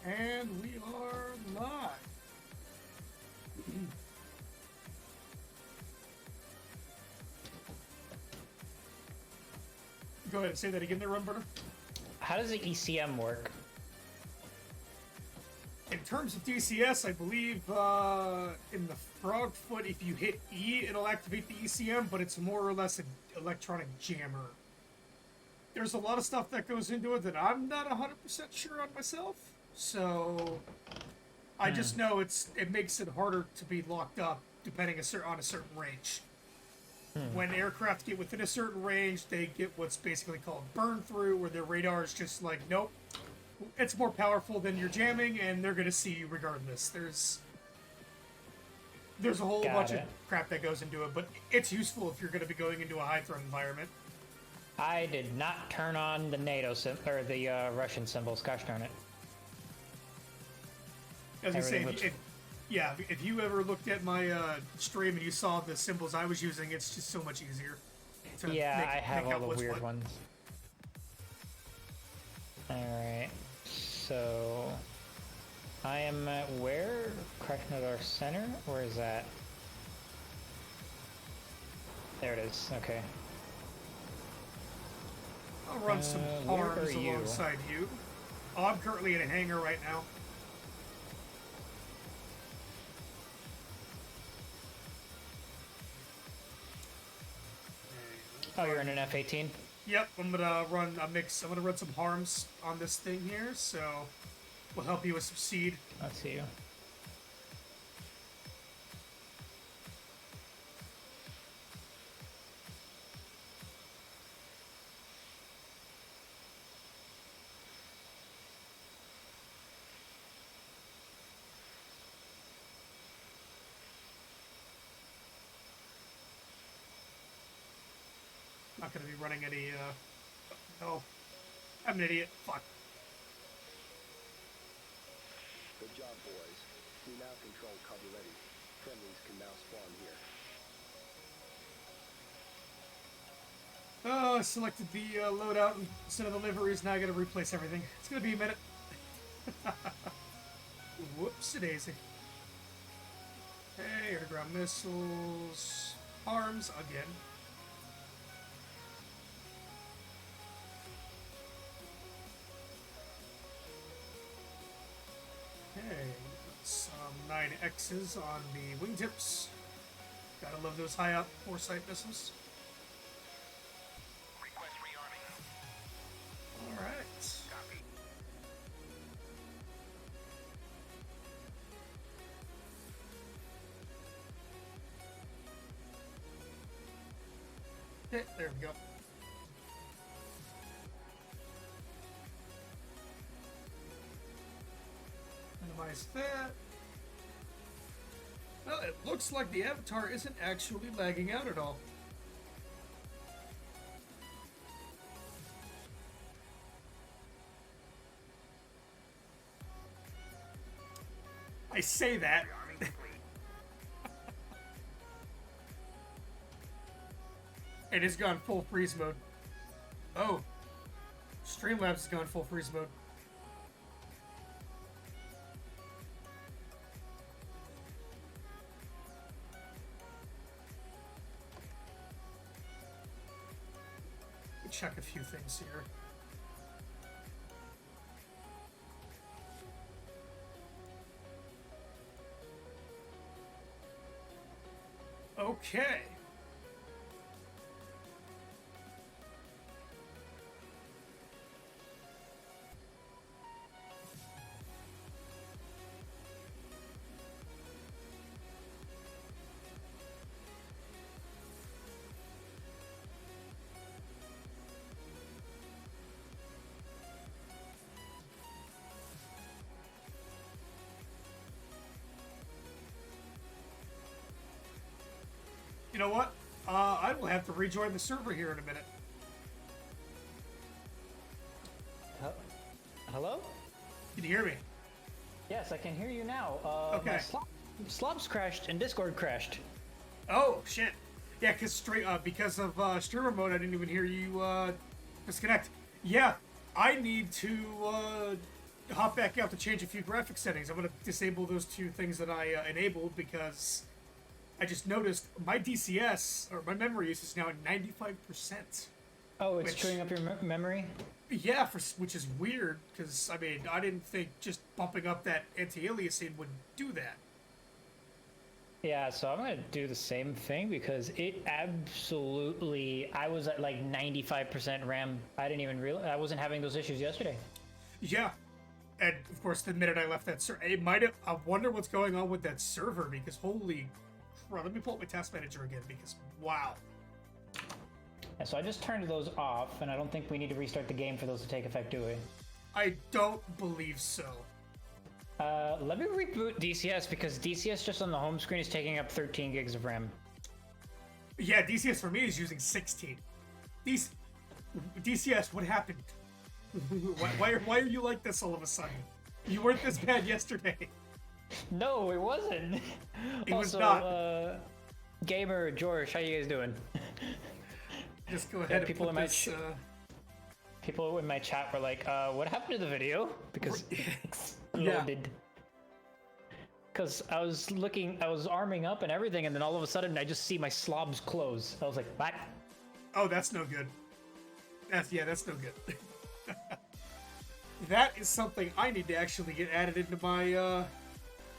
And we are live. Go ahead and say that again there, Runburner. How does the ECM work? In terms of DCS, I believe in the frog foot, if you hit E, it'll activate the ECM, but it's more or less an electronic jammer. There's a lot of stuff that goes into it that I'm not 100% sure on myself, so I just know it makes it harder to be locked up depending on a certain range. When aircraft get within a certain range, they get what's basically called burn through, where their radar is just like, nope, it's more powerful than you're jamming, and they're going to see you regardless. There's a whole bunch of crap that goes into it, but it's useful if you're going to be going into a high threat environment. I did not turn on the NATO or the Russian symbols. Gosh darn it! As I say, if you ever looked at my stream and you saw the symbols I was using, it's just so much easier. I have all the weird ones. Alright, so I am at where? Krasnodar Center? Where is that? There it is, okay. I'll run some arms alongside you. Oh, I'm currently in a hangar right now. Oh, you're in an F-18? Yep, I'm gonna run a mix. I'm gonna run some harms on this thing here, so we'll help you with some seed. Let's see you. Not gonna be running any, no. I'm an idiot. Fuck. Good job, boys. We now control Cavaletti. Friendlies can now spawn here. Oh, I selected the loadout instead of the liveries. Now I gotta replace everything. It's gonna be a minute. Whoops-a-daisy. Hey, air-to-ground missiles. Arms again. Okay, some 9Xs on the wingtips. Gotta love those high up foresight missiles. Request rearming. Alright. Copy. Okay, there we go. Minimize that. Well, it looks like the avatar isn't actually lagging out at all. I say that. Rearming complete. It has gone full freeze mode. Oh. Streamlabs has gone full freeze mode. Let me check a few things here. Okay. You know what? I will have to rejoin the server here in a minute. Hello? Can you hear me? Yes, I can hear you now. Okay. My slobs crashed and Discord crashed. Oh shit! Yeah, because of streamer mode, I didn't even hear you disconnect. Yeah, I need to hop back out to change a few graphic settings. I'm gonna disable those two things that I enabled because I just noticed my DCS or my memory use is now at 95%. Oh, it's Which- chewing up your memory? Yeah, which is weird because I mean I didn't think just bumping up that anti-aliasing would do that. Yeah, so I'm gonna do the same thing because it absolutely. I was at like 95% RAM. I didn't even realize I wasn't having those issues yesterday. Yeah, and of course the minute I left that server, it might have. I wonder what's going on with that server because holy crap! Let me pull up my task manager again because wow. And so I just turned those off, and I don't think we need to restart the game for those to take effect, do we? I don't believe so. Let me reboot DCS because DCS just on the home screen is taking up 13 gigs of RAM. Yeah, DCS for me is using 16. DCS, what happened? why are you like this all of a sudden? You weren't this bad yesterday. No, it wasn't. It was also, not. Gamer George, how you guys doing? Just go ahead and people put in my this. People in my chat were like, what happened to the video? Because it Yeah. exploded. Because I was arming up and everything, and then all of a sudden I just see my slobs close. I was like, what? Oh, that's no good. That's no good. That is something I need to actually get added into my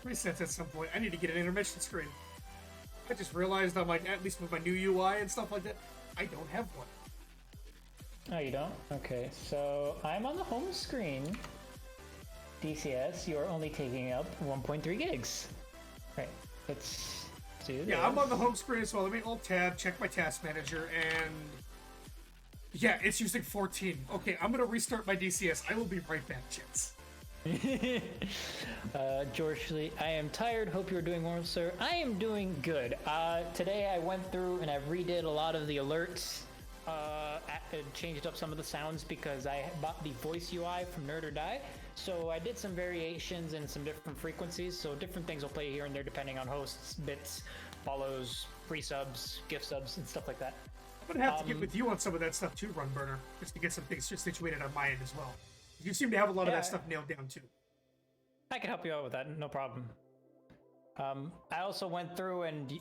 presets at some point. I need to get an intermission screen. I just realized on at least with my new UI and stuff like that, I don't have one. Oh, you don't? Okay, so I'm on the home screen. DCS, you're only taking up 1.3 gigs. Right, let's do this. Yeah, I'm on the home screen as well. Let me Alt-Tab, check my task manager, and yeah, it's using 14. Okay, I'm gonna restart my DCS. I will be right back, gents. George Lee, I am tired. Hope you're doing well, sir. I am doing good. Today I went through and I redid a lot of the alerts. Changed up some of the sounds because I bought the voice UI from Nerd or Die. So I did some variations and some different frequencies. So different things will play here and there depending on hosts, bits, follows, free subs, gift subs, and stuff like that. I'm gonna have to get with you on some of that stuff too, Runburner, just to get some things just situated on my end as well. You seem to have a lot of Yeah. that stuff nailed down too. I can help you out with that, no problem. I also went through and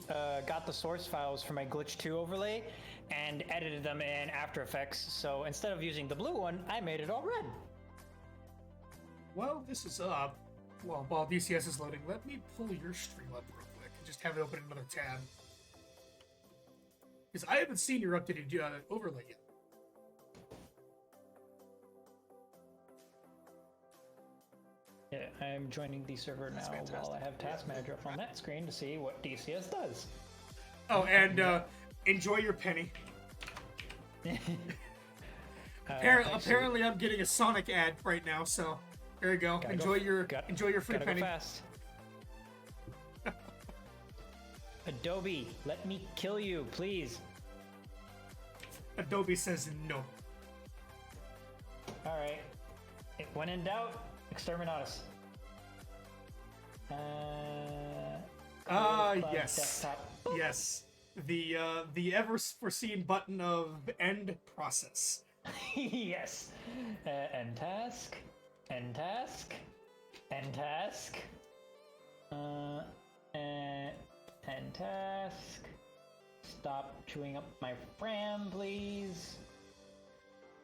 got the source files for my Glitch 2 overlay and edited them in After Effects. So instead of using the blue one, I made it all red. Well, this is Well, while DCS is loading, let me pull your stream up real quick and just have it open in another tab. Because I haven't seen your updated overlay yet. Yeah, I'm joining the server now while I have Task Manager up on that screen to see what DCS does. Oh, and enjoy your penny. Apparently, I'm getting a Sonic ad right now, so there you go. Enjoy your free penny. Go fast. Adobe, let me kill you, please. Adobe says no. All right. When in doubt, Exterminatus. Yes. Desktop. Yes. The ever foreseen button of end process. Yes. End task. End task. End task. End task. Stop chewing up my RAM, please.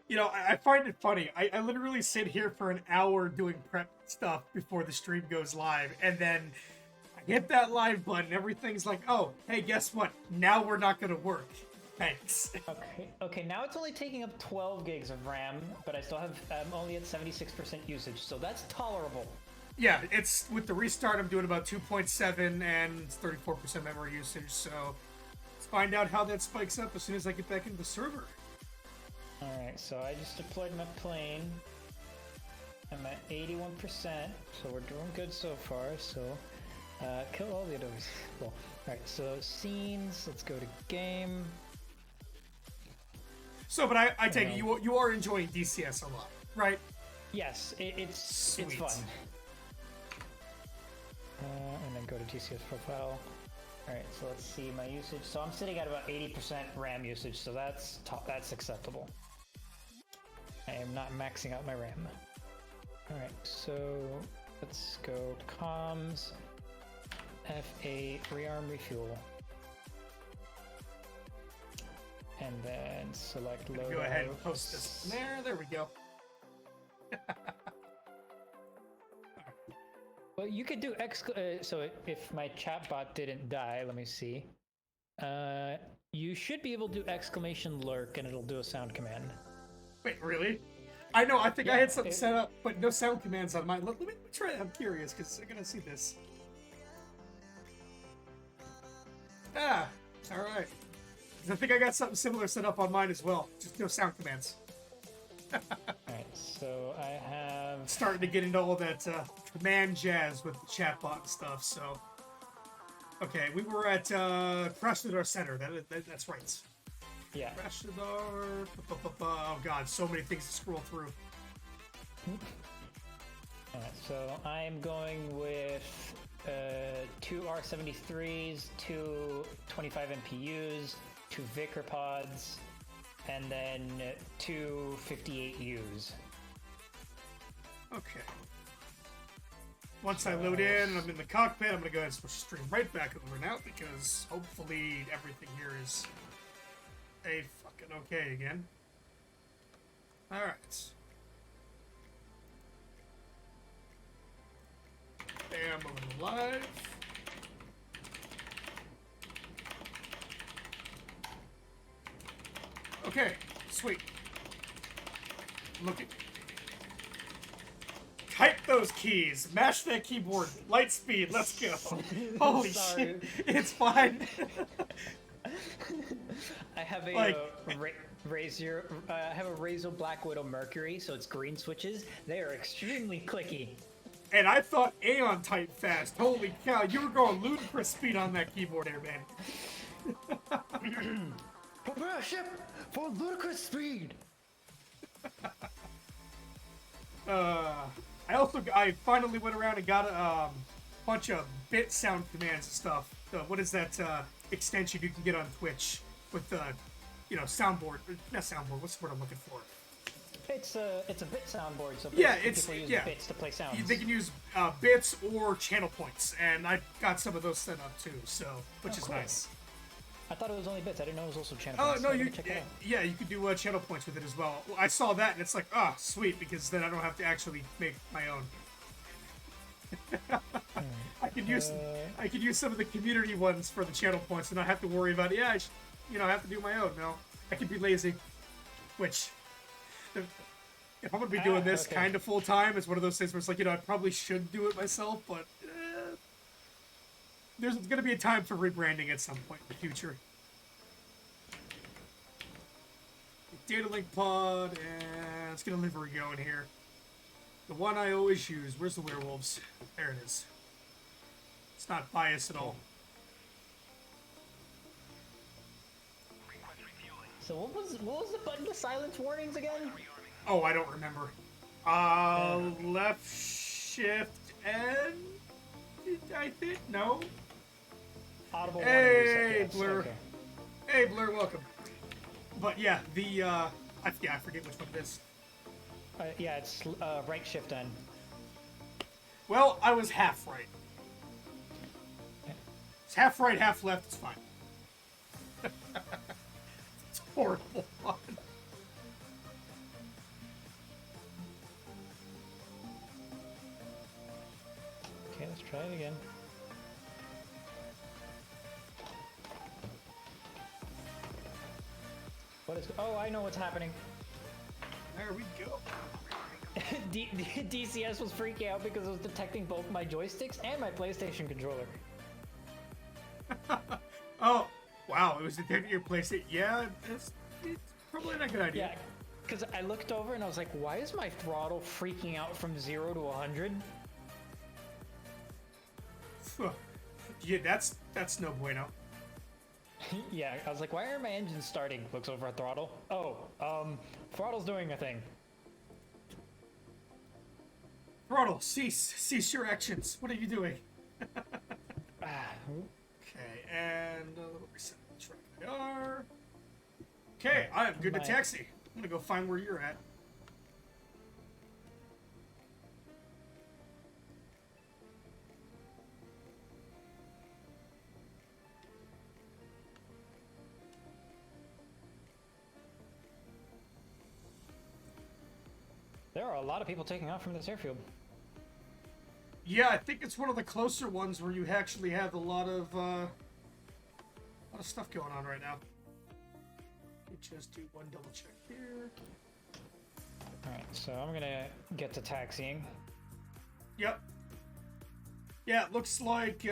You know, I find it funny. I literally sit here for an hour doing prep stuff before the stream goes live, and then I hit that live button, everything's like, oh, hey, guess what? Now we're not gonna work. Thanks. Okay, now it's only taking up 12 gigs of RAM, but I still have, I'm only at 76% usage, so that's tolerable. Yeah, it's, with the restart, I'm doing about 2.7 and 34% memory usage, so let's find out how that spikes up as soon as I get back into the server. Alright, so I just deployed my plane. I'm at 81%, so we're doing good so far, so kill all the Adobes. Cool. Alright, so scenes, let's go to game. So, but I take it you are enjoying DCS a lot, right? Yes, it's fun. And then go to DCS profile. Alright, so let's see my usage. So I'm sitting at about 80% RAM usage, so that's acceptable. I am not maxing out my RAM. Alright, so let's go to comms. F8, rearm, refuel. And then select load. Go ahead and post this. There we go. Well, you could do so if my chatbot didn't die, let me see. You should be able to do exclamation lurk and it'll do a sound command. Wait, really? I know, I think I had something set up, but no sound commands on mine. Let me try it. I'm curious, because I'm going to see this. Ah, alright. I think I got something similar set up on mine as well. Just no sound commands. Alright, so I have... Starting to get into all that command jazz with the chatbot and stuff, so... Okay, we were at Krasnodar Center. That's right. Yeah. Krasnodar... Oh god, so many things to scroll through. Alright, so I'm going with 2 R73s, 2 25 MPUs, 2 Vicar pods, and then 2 58Us. Okay. Once I load in and I'm in the cockpit, I'm going to go ahead and switch the stream right back over now because hopefully everything here is a fucking okay again. Alright. Bam, I'm live. Okay, sweet. Look at... Type those keys. Mash that keyboard. Light speed. Let's go. Holy shit. It's fine. I have a I have a Razer Black Widow Mercury, so it's green switches. They are extremely clicky. And I thought Aeon typed fast. Holy cow, you were going ludicrous speed on that keyboard there, man. Prepare ship for ludicrous speed. I finally went around and got a bunch of bit sound commands and stuff. What is that extension you can get on Twitch with soundboard? Not soundboard. What's the word I'm looking for? It's a bit soundboard, so yeah, people use bits to play sounds. They can use bits or channel points, and I've got some of those set up too. So, which is cool. Nice. I thought it was only bits. I didn't know it was also channel points. Oh no, so you can do channel points with it as well. I saw that, and it's like, sweet, because then I don't have to actually make my own. I could use some of the community ones for the channel points and not have to worry about it. Yeah, I have to do my own. No, I can be lazy. Which, if I'm gonna be doing this kind of full time, it's one of those things where it's like, I probably should do it myself, but there's gonna be a time for rebranding at some point in the future. Data link pod, and let's get a livery going here. The one I always use. Where's the werewolves? There it is. It's not biased at all. So what was the button to silence warnings again? Oh, I don't remember. Left shift and I think no. Audible hey, warning. Blur. Okay. Hey, Blur. Welcome. But yeah, I forget which one it is. Yeah, it's right shift N. Well, I was half right. It's half right, half left. It's fine. It's horrible fun. Okay, let's try it again. What is? Oh, I know what's happening. There we go. DCS was freaking out because it was detecting both my joysticks and my PlayStation controller. Oh, wow! It was detecting your PlayStation. Yeah, it's probably not a good idea. Yeah, because I looked over and I was like, why is my throttle freaking out from 0 to 100? Yeah, that's no bueno. Yeah, I was like, why are my engines starting? Looks over at throttle. Oh, throttle's doing a thing. Throttle, cease your actions. What are you doing? Okay, and a little reset the track IR. Okay, I am good to taxi. I'm gonna go find where you're at. There are a lot of people taking off from this airfield. Yeah, I think it's one of the closer ones where you actually have a lot of stuff going on right now. Let me just do one double check here. Alright, so I'm gonna get to taxiing. Yep. Yeah, it looks like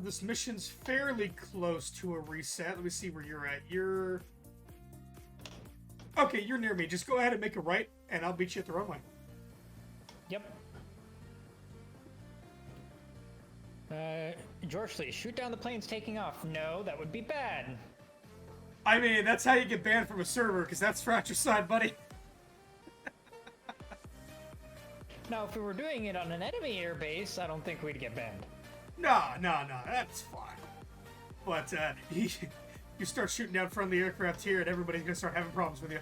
this mission's fairly close to a reset. Let me see where you're at. You're... Okay, you're near me. Just go ahead and make a right, and I'll beat you at the runway. Yep. George Lee, shoot down the planes taking off. No, that would be bad. I mean, that's how you get banned from a server, because that's fratricide, buddy. Now, if we were doing it on an enemy airbase, I don't think we'd get banned. No, that's fine. But you start shooting down friendly aircraft here, and everybody's gonna start having problems with you.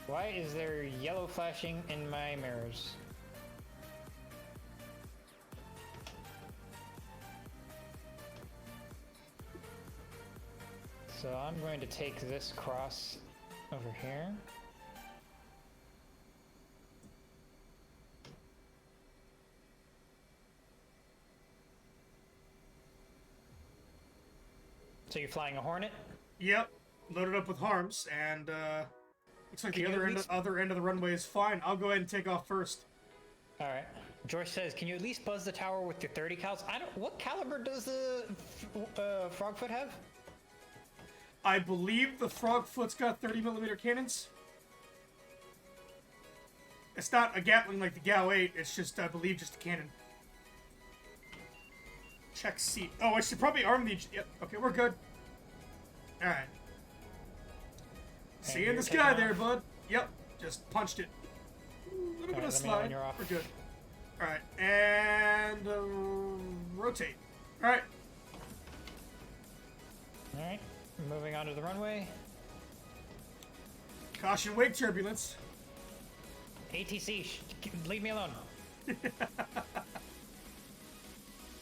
Why is there yellow flashing in my mirrors? So I'm going to take this cross over here. So you're flying a Hornet? Yep, loaded up with harms, and looks like the other end of the runway is fine. I'll go ahead and take off first. All right. George says, "Can you at least buzz the tower with your 30 cals?" I don't. What caliber does the Frogfoot have? I believe the Frogfoot's got 30mm cannons. It's not a Gatling like the Gao 8. It's just, I believe, just a cannon. Check seat. Oh, I should probably arm the... Yep. Okay, we're good. All right. See you in the sky there, bud. Yep. Just punched it. A little bit of slide. We're good. All right. And rotate. All right. All right. Moving on to the runway. Caution wake turbulence. ATC, leave me alone.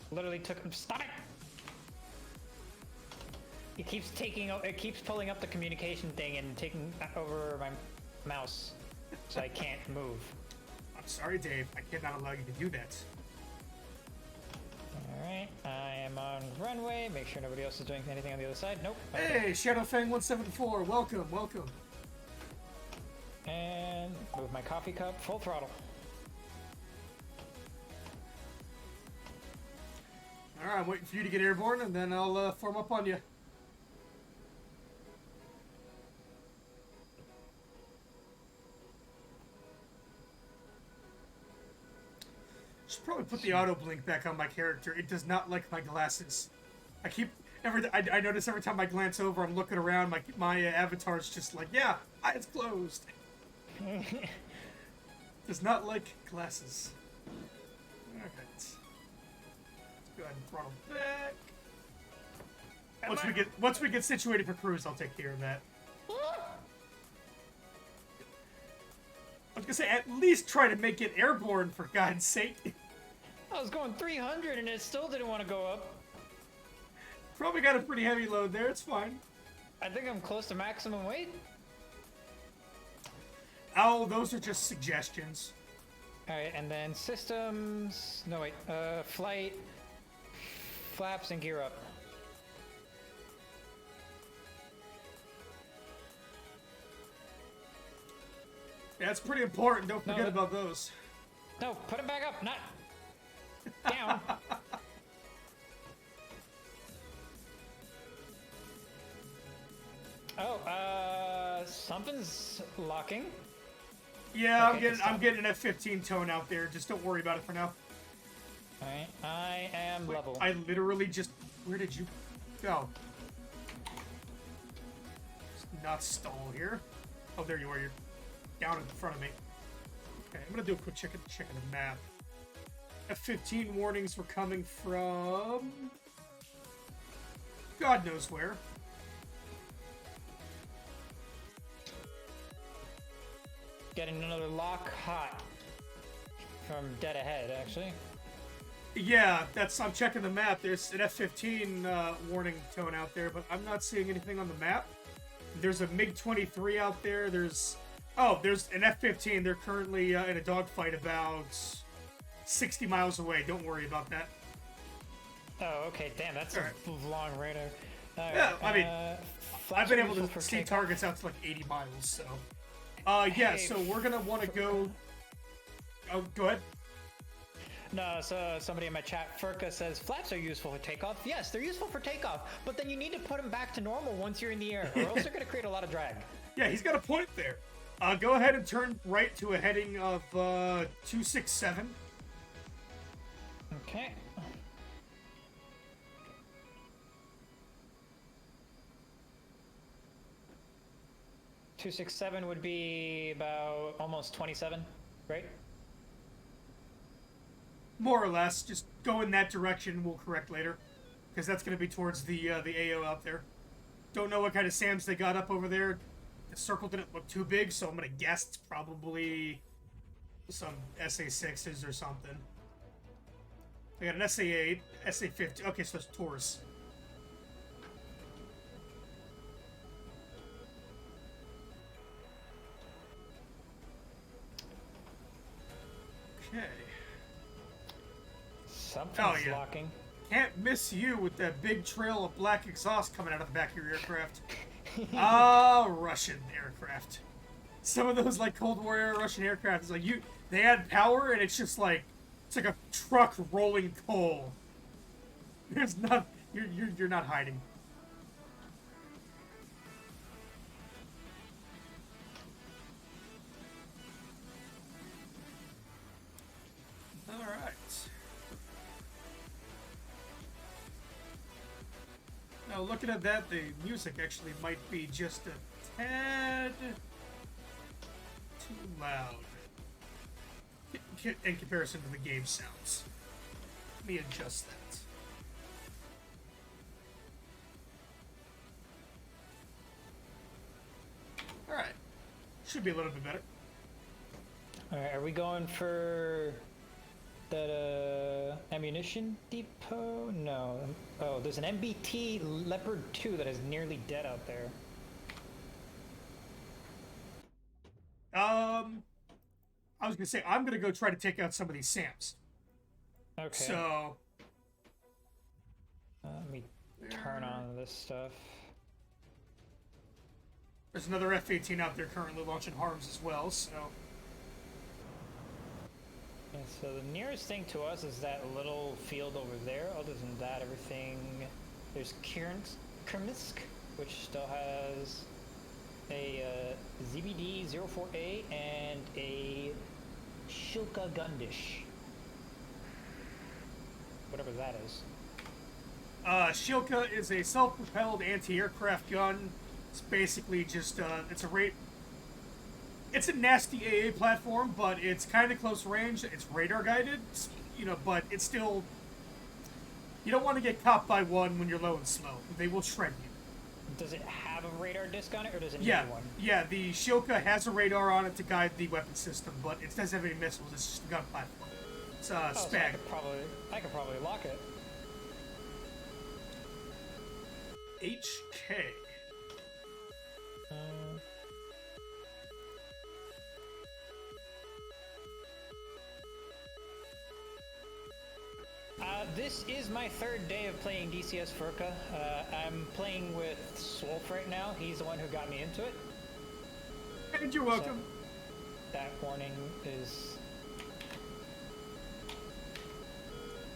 Literally took. Stop it! It keeps taking. It keeps pulling up the communication thing and taking over my mouse, so I can't move. I'm sorry, Dave. I cannot allow you to do that. Alright, I am on runway. Make sure nobody else is doing anything on the other side. Nope. Hey, Shadowfang174, welcome, welcome. And move my coffee cup, full throttle. Alright, I'm waiting for you to get airborne, and then I'll form up on you. Should probably put the auto blink back on my character. It does not like my glasses. I notice every time I glance over, I'm looking around, my avatar's just like, yeah, eyes closed. Does not like glasses. Alright. Let's go ahead and throttle back. Once we get situated for cruise, I'll take care of that. I was gonna say, at least try to make it airborne, for God's sake. I was going 300 and it still didn't want to go up. Probably got a pretty heavy load there, it's fine. I think I'm close to maximum weight. Oh, those are just suggestions. Alright, and then systems... No, wait. Flight, flaps, and gear up. Yeah, it's pretty important. Don't forget about those. No, put them back up, not down. Something's locking. Yeah, Okay, I'm getting an F-15 tone out there. Just don't worry about it for now. Alright, I am level. I literally just... Where did you go? Just not stall here. Oh, there you are. You're down in front of me. Okay, I'm gonna do a quick check of the map. F-15 warnings were coming from... God knows where. Getting another lock hot from dead ahead, actually. Yeah, I'm checking the map. There's an F-15 warning tone out there, but I'm not seeing anything on the map. There's a MiG-23 out there. There's an F-15. They're currently in a dogfight about 60 miles away. Don't worry about that. Oh, okay. Damn, that's a long radar. Yeah, I mean, I've been able to see targets out to like 80 miles, so... yeah, so we're gonna want to go... Oh, go ahead. No, so somebody in my chat, Furka, says, flaps are useful for takeoff. Yes, they're useful for takeoff, but then you need to put them back to normal once you're in the air, or else they're gonna create a lot of drag. Yeah, he's got a point there. Go ahead and turn right to a heading of 267. Okay. .267 would be about almost 27, right? More or less. Just go in that direction. We'll correct later, because that's going to be towards the AO out there. Don't know what kind of SAMs they got up over there. The circle didn't look too big, so I'm going to guess it's probably some SA-6s or something. I got an SA-8, SA-50. Okay, so it's Taurus. Okay. Something's locking. Can't miss you with that big trail of black exhaust coming out of the back of your aircraft. Russian aircraft. Some of those like Cold War era Russian aircraft is like they add power and it's just like it's like a truck rolling coal. There's not you're not hiding. Now, looking at that, the music actually might be just a tad too loud in comparison to the game sounds. Let me adjust that. Alright. Should be a little bit better. Alright, are we going for that ammunition depot? No. Oh, there's an MBT Leopard 2 that is nearly dead out there. was gonna say, I'm gonna go try to take out some of these SAMs. Okay. So. Let me turn on this stuff. There's another F-18 out there currently launching harms as well, so. Yeah, so the nearest thing to us is that little field over there. Other than that, everything... There's Kermisk, which still has a ZBD-04A and a Shilka Gundish. Whatever that is. Shilka is a self-propelled anti-aircraft gun. It's basically just, it's a nasty AA platform, but it's kind of close range. It's radar guided, you know, but it's still... You don't want to get caught by one when you're low and slow. They will shred you. Does it have a radar disc on it, or does it need one? Yeah, the Shilka has a radar on it to guide the weapon system, but it doesn't have any missiles. It's just a gun platform. It's Oh, so spag. I could probably lock it. HK. This is my third day of playing DCS Furka. I'm playing with Swulf right now. He's the one who got me into it. And you're welcome. So, that warning is...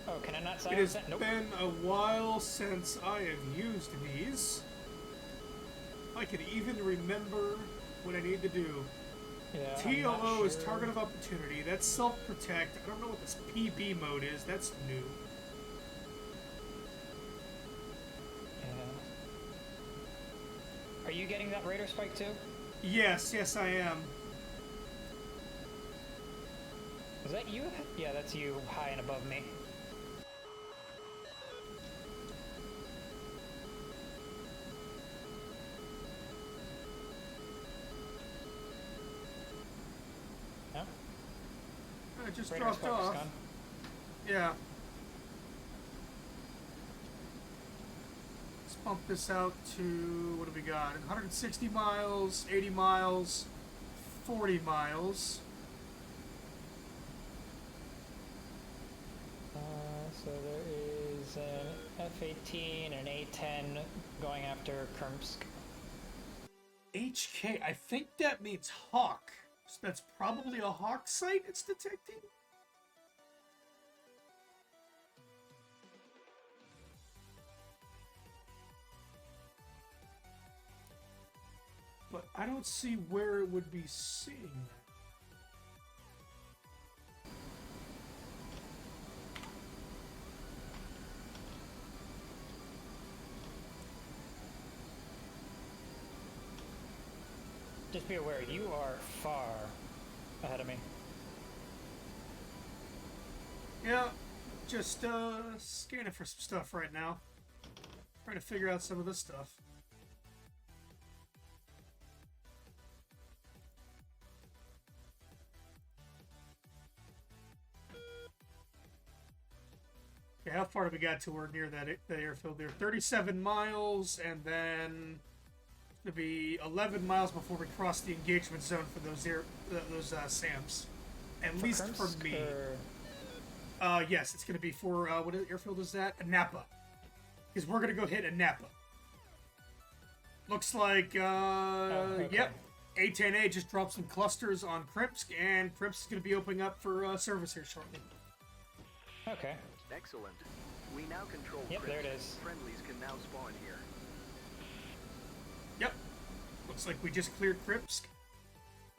Oh, can I not silence that? Nope. It has been a while since I have used these. I can even remember what I need to do. Yeah, TLO is sure. target of opportunity. That's self-protect. I don't know what this PB mode is. That's new. Yeah. Are you getting that radar spike too? Yes, I am. Is that you? Yeah, that's you, high and above me. No? It just Radar dropped spike is off. gone. Yeah. Let's bump this out to, what do we got? 160 miles, 80 miles, 40 miles. So there is an F-18 and an A-10 going after Kermsk. HK, I think that means Hawk. So that's probably a Hawk site it's detecting? But I don't see where it would be seeing that. Just be aware, you are far ahead of me. Yeah, just scanning for some stuff right now. Trying to figure out some of this stuff. Okay, how far do we got to? We're near that airfield there. 37 miles, and then it'll be 11 miles before we cross the engagement zone for those SAMs. At least for me. Yes, it's going to be for, what airfield is that? Napa. Because we're going to go hit a Napa. Looks like, okay. Yep. A10A just dropped some clusters on Krimsk, and Krimsk is going to be opening up for service here shortly. Okay. Excellent. We now control Yep, there it Krimsk. is. Friendlies can now spawn here. Yep. Looks like we just cleared Krimsk.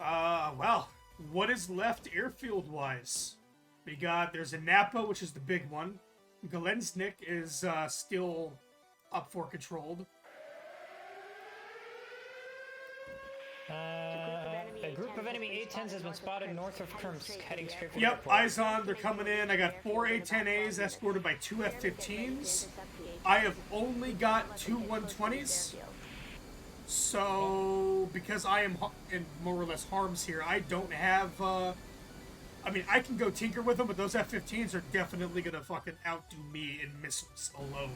Well, what is left airfield-wise? There's a Napa, which is the big one. Galensnik is still up for controlled. A group of enemy A-10s has been spotted north of Kermsk, heading straight for the Yep, airport. eyes on. They're coming in. I got 4 A-10As escorted by 2 F-15s. I have only got 2 120s. So, because I am in more or less harms here, I don't have, I mean, I can go tinker with them, but those F-15s are definitely going to fucking outdo me in missiles alone.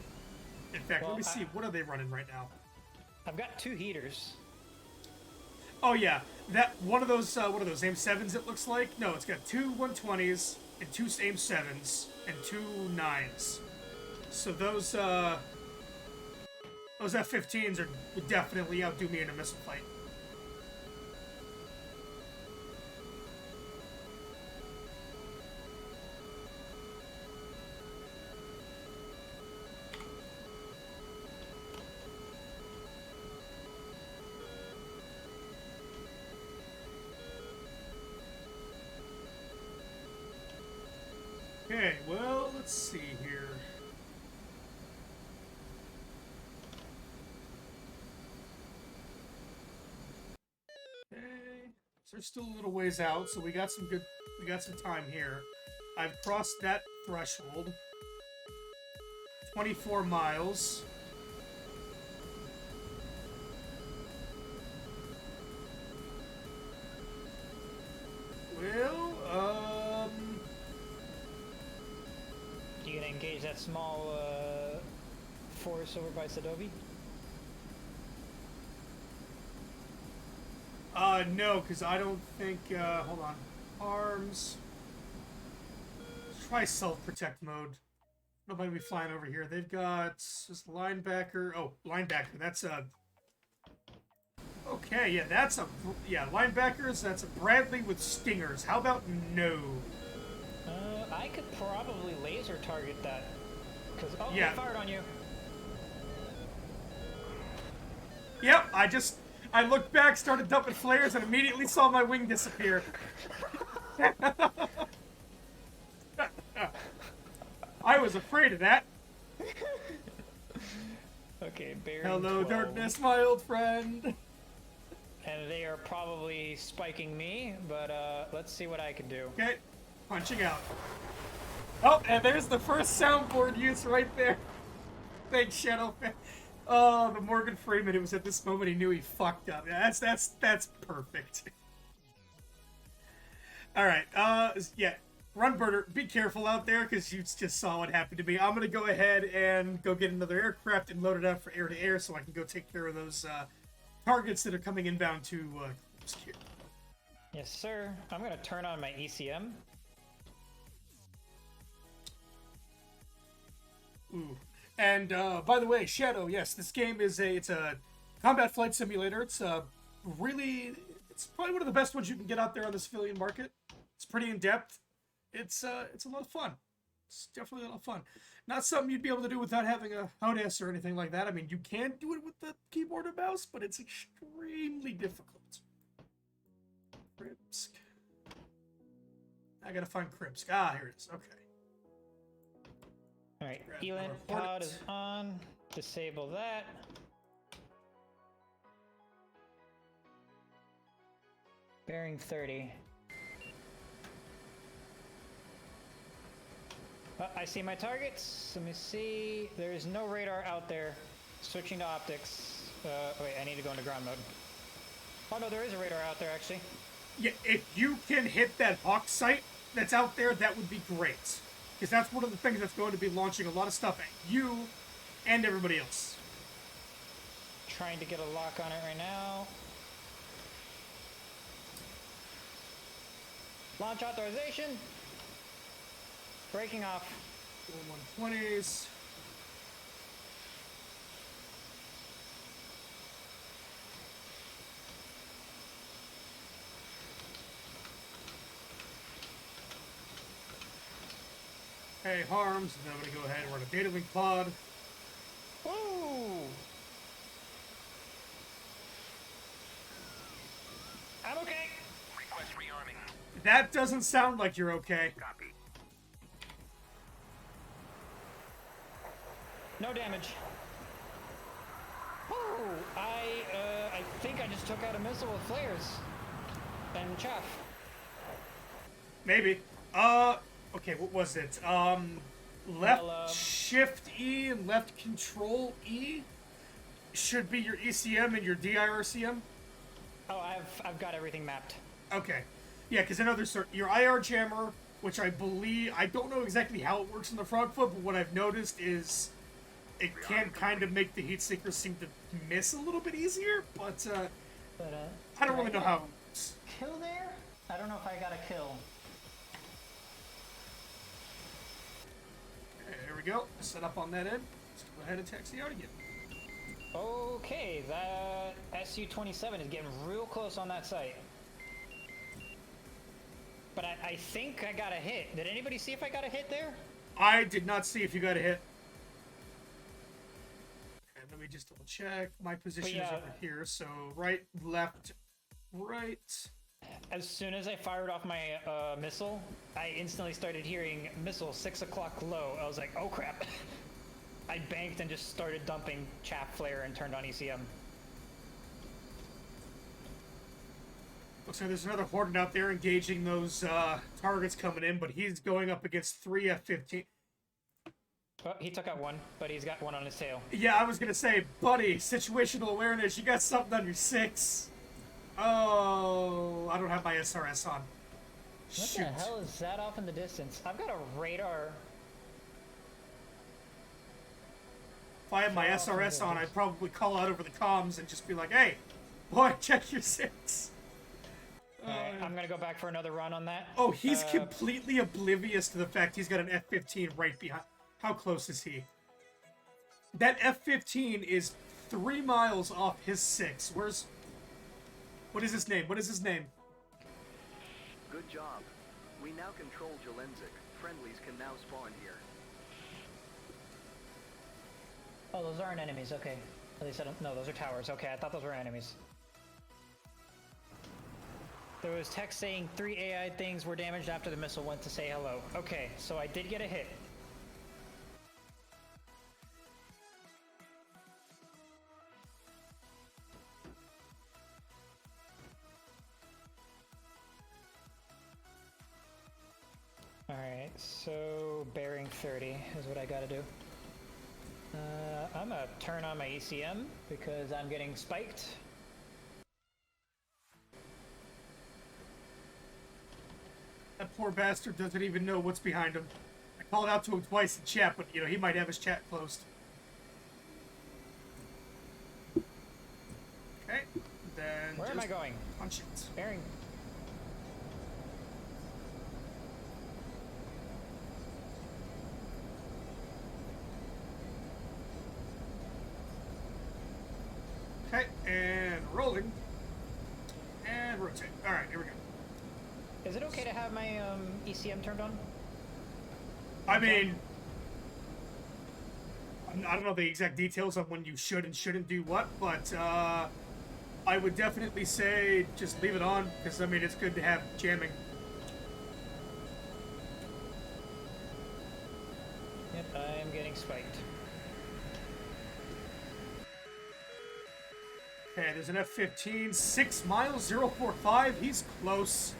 In fact, Well, let me see. What are they running right now? I've got 2 heaters. Oh yeah, that one of those aim 7s. It looks like no, it's got two 120s and two aim 7s and two 9s. So those F-15s would definitely outdo me in a missile fight. Okay, well, let's see here. Okay, so they're still a little ways out, so we got some time here. I've crossed that threshold. 24 miles. Well, You gonna engage that small force over by Sadovi? No, because I don't think, hold on. Arms. Try self-protect mode. Nobody be flying over here. They've got just linebacker. Oh, linebacker. That's a... Okay, yeah, that's a... Yeah, linebackers, that's a Bradley with stingers. How about no? I could probably laser target that. Cause, oh, Yeah. they fired on you. Yep, I looked back, started dumping flares, and immediately saw my wing disappear. I was afraid of that. Okay, bearing Hello, 12. darkness, my old friend. And they are probably spiking me, but let's see what I can do. Okay, punching out. Oh, and there's the first soundboard use right there. Thanks, Shadow. Oh, the Morgan Freeman. It was at this moment he knew he fucked up. That's perfect. All right. Yeah. Runburner, be careful out there because you just saw what happened to me. I'm gonna go ahead and go get another aircraft and load it up for air to air so I can go take care of those targets that are coming inbound to secure. Yes, sir. I'm gonna turn on my ECM. Ooh. And by the way, Shadow, yes, this game is it's a combat flight simulator. It's it's probably one of the best ones you can get out there on the civilian market. It's pretty in depth. It's a lot of fun. It's definitely a lot of fun. Not something you'd be able to do without having a HOTAS or anything like that. I mean, you can do it with the keyboard and mouse, but it's extremely difficult. Kripsk. I gotta find Kripsk. Ah, here it is. Okay. Alright, Grab Elan our pod port. is on. Disable that. Bearing 30. I see my targets. Let me see. There is no radar out there. Switching to optics. Wait, I need to go into ground mode. Oh no, there is a radar out there actually. Yeah, if you can hit that Hawk site that's out there, that would be great. Because that's one of the things that's going to be launching a lot of stuff at you and everybody else. Trying to get a lock on it right now. Launch authorization. Breaking off. 120s. Hey, harms. And then I'm going to go ahead and run a data link pod. Woo! I'm okay. Request rearming. That doesn't sound like you're okay. Copy. No damage. Woo! I think I just took out a missile with flares and chaff. Maybe. Okay, what was it? Left Well, shift E and left control E should be your ECM and your DIRCM. Oh, I've got everything mapped. Okay. Yeah, because I know there's your IR jammer, which I believe, I don't know exactly how it works in the Frogfoot, but what I've noticed is it can kind of make the heat seekers seem to miss a little bit easier, but I don't really know how. Kill there? I don't know if I got a kill. Okay, there we go. Set up on that end. Let's go ahead and taxi out again. Okay, that SU-27 is getting real close on that site. But I think I got a hit. Did anybody see if I got a hit there? I did not see if you got a hit. And let me just double check. My position is over here, so right, left, right. As soon as I fired off my missile, I instantly started hearing missile 6 o'clock low. I was like, oh crap. I banked and just started dumping chaff flare and turned on ECM. Looks like there's another Hornet out there engaging those targets coming in, but he's going up against 3 F-15. Oh, he took out one, but he's got one on his tail. Yeah, I was going to say, buddy, situational awareness, you got something on your 6. Oh, I don't have my SRS on. Shoot. What the hell is that off in the distance? I've got a radar. If I had my SRS on, I'd probably call out over the comms and just be like, hey, boy, check your 6. I'm going to go back for another run on that. Oh, he's completely oblivious to the fact he's got an F-15 right behind. How close is he? That F-15 is 3 miles off his 6. Where's... What is his name? What is his name? Good job. We now control Jelenzik. Friendlies can now spawn here. Oh, those aren't enemies. Okay. At least I don't... No, those are towers. Okay, I thought those were enemies. There was text saying 3 AI things were damaged after the missile went to say hello. Okay, so I did get a hit. Alright, so bearing 30 is what I gotta do. I'm gonna turn on my ECM because I'm getting spiked. That poor bastard doesn't even know what's behind him. I called out to him twice in chat, but, you know, he might have his chat closed. Okay, then Where am I going? Punch it. Bearing. Okay, and rolling. And rotate. Alright, here we go. Is it okay to have my ECM turned on? I mean, I don't know the exact details on when you should and shouldn't do what, but I would definitely say just leave it on, because, I mean, it's good to have jamming. Yep, I am getting spiked. Okay, there's an F-15, 6 miles, 045, he's close.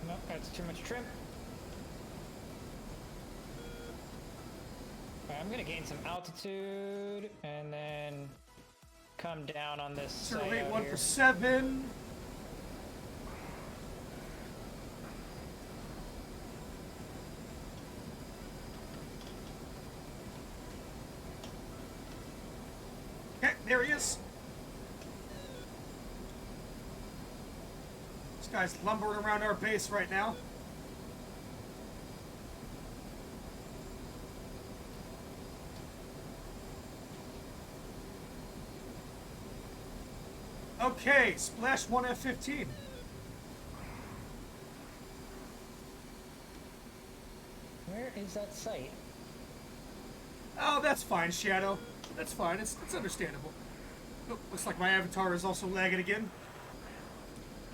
Nope, that's too much trim. Alright, I'm gonna gain some altitude and then come down on this side out 081 here. for 7. Okay, there he is. This guy's lumbering around our base right now. Okay, splash 1 F-15. Where is that site? Oh, that's fine, Shadow. That's fine. It's understandable. Oh, looks like my avatar is also lagging again.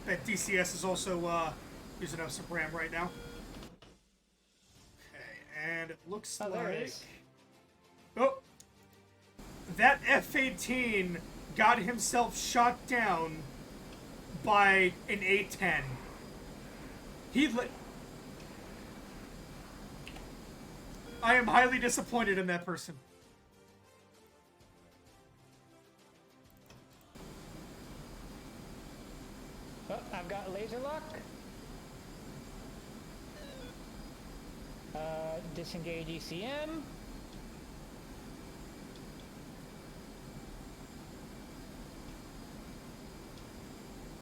That DCS is also using up some RAM right now. Okay, and it looks Oh, there it like... is. Oh! That F-18 got himself shot down by an A-10. I am highly disappointed in that person. Oh, I've got laser lock. Disengage ECM.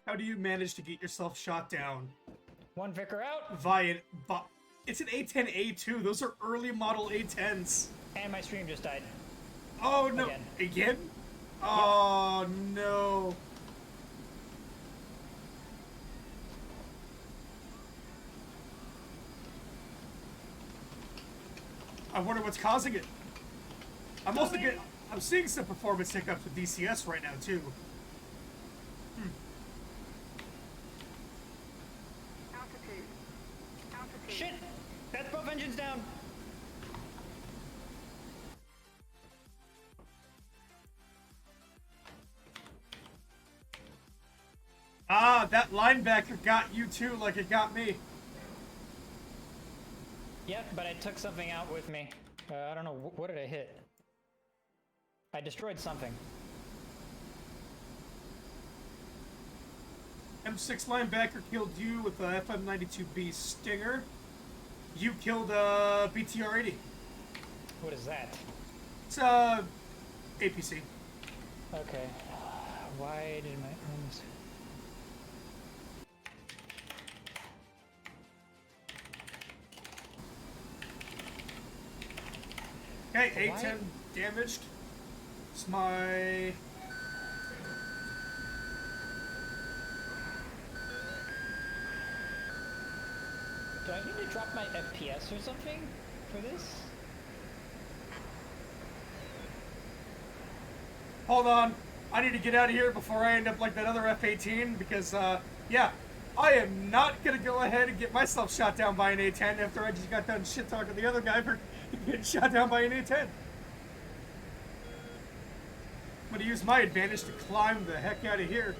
How do you manage to get yourself shot down? One Vicar out, It's an A10A2. Those are early model A10s. and my stream just died. Oh no! Again? Oh no! I wonder what's causing it. I'm seeing some performance hiccups with DCS right now too. Shit! That's both engines down. Ah, that linebacker got you too, like it got me. Yep, but I took something out with me. I don't know, what did I hit? I destroyed something. M6 linebacker killed you with a FM92B Stinger. You killed a BTR-80. What is that? It's APC. Okay. Why did my... Okay, A10 damaged. It's my... Do I need to drop my FPS or something for this? Hold on. I need to get out of here before I end up like that other F-18 because, yeah. I am not gonna go ahead and get myself shot down by an A-10 after I just got done shit-talking the other guy for getting shot down by an A-10. I'm gonna use my advantage to climb the heck out of here.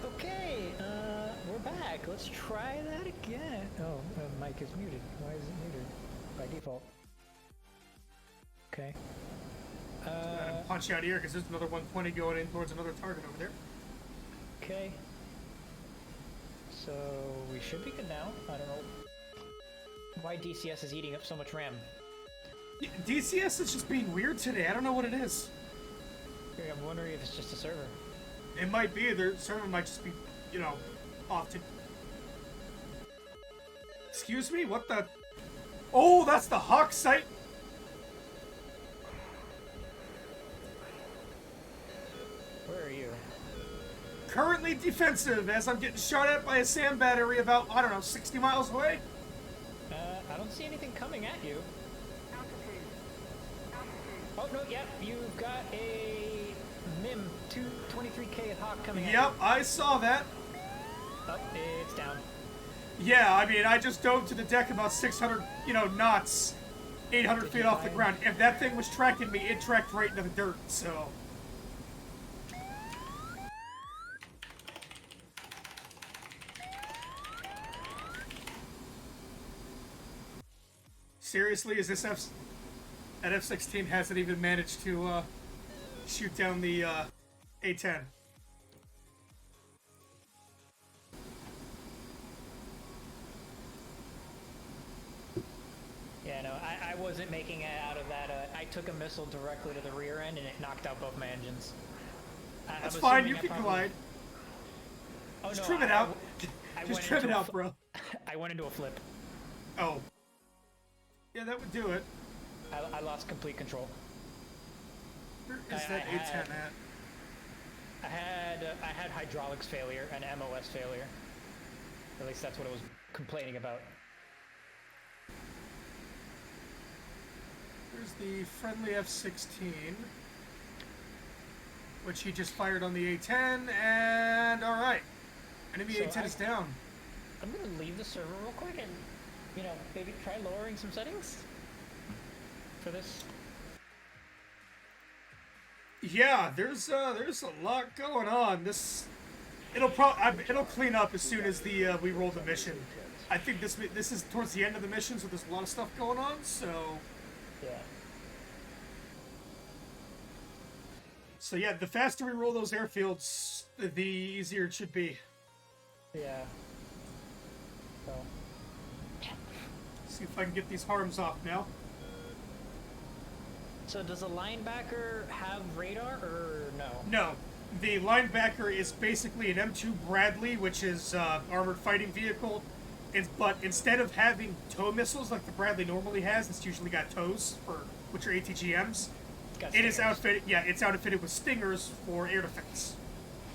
Okay, we're back. Let's try that again. Oh, mic is muted. Why is it muted? By default. Okay. Punch out here because there's another 120 going in towards another target over there. Okay. So we should be good now. I don't know why DCS is eating up so much RAM. Yeah, DCS is just being weird today. I don't know what it is. I'm wondering if it's just a server. It might be. Their server might just be, you know, off to... Excuse me? What the... Oh, that's the Hawk site? Where are you? Currently defensive as I'm getting shot at by a SAM battery about, I don't know, 60 miles away? I don't see anything coming at you. Oh, no, yep, you've got a MIM 223K Hawk coming at you. Yep, I saw that. Oh, it's down. Yeah, I mean, I just dove to the deck about 600, you know, knots, 800 feet off the ground. If that thing was tracking me, it tracked right into the dirt, so... Seriously, is this that F-16 hasn't even managed to shoot down the A-10? Yeah, no, I wasn't making it out of that. I took a missile directly to the rear end and it knocked out both my engines. That's fine, you can glide. Oh, just no, trim it out. Just trim it out, bro. I went into a flip. Oh. Yeah, that would do it. I lost complete control. Where is that A-10 at? I had hydraulics failure and MOS failure. At least that's what I was complaining about. There's the friendly F-16, which he just fired on the A-10, and alright. Enemy A-10 is down. I'm gonna leave the server real quick and, you know, maybe try lowering some settings for this. Yeah, there's a lot going on. It'll clean up as soon as we roll the mission. I think this is towards the end of the mission, so there's a lot of stuff going on. So yeah. So yeah, the faster we roll those airfields, the easier it should be. Yeah. So. See if I can get these harms off now. So does a linebacker have radar or no? No. The linebacker is basically an M2 Bradley, which is armored fighting vehicle. But instead of having tow missiles like the Bradley normally has, it's usually got tows, which are ATGMs. It is outfitted. Yeah, it's outfitted with stingers for air defense.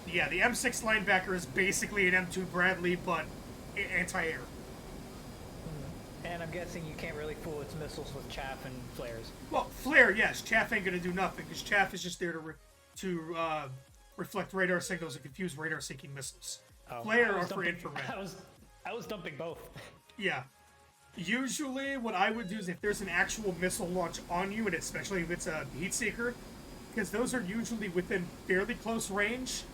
Yeah, the M6 linebacker is basically an M2 Bradley, but anti-air. And I'm guessing you can't really fool its missiles with chaff and flares. Well, flare, yes. Chaff ain't gonna do nothing because chaff is just there to reflect radar signals and confuse radar-seeking missiles. Oh, Flare are for infrared. I was dumping both. Yeah. Usually, what I would do is if there's an actual missile launch on you, and especially if it's a heat seeker, because those are usually within fairly close range,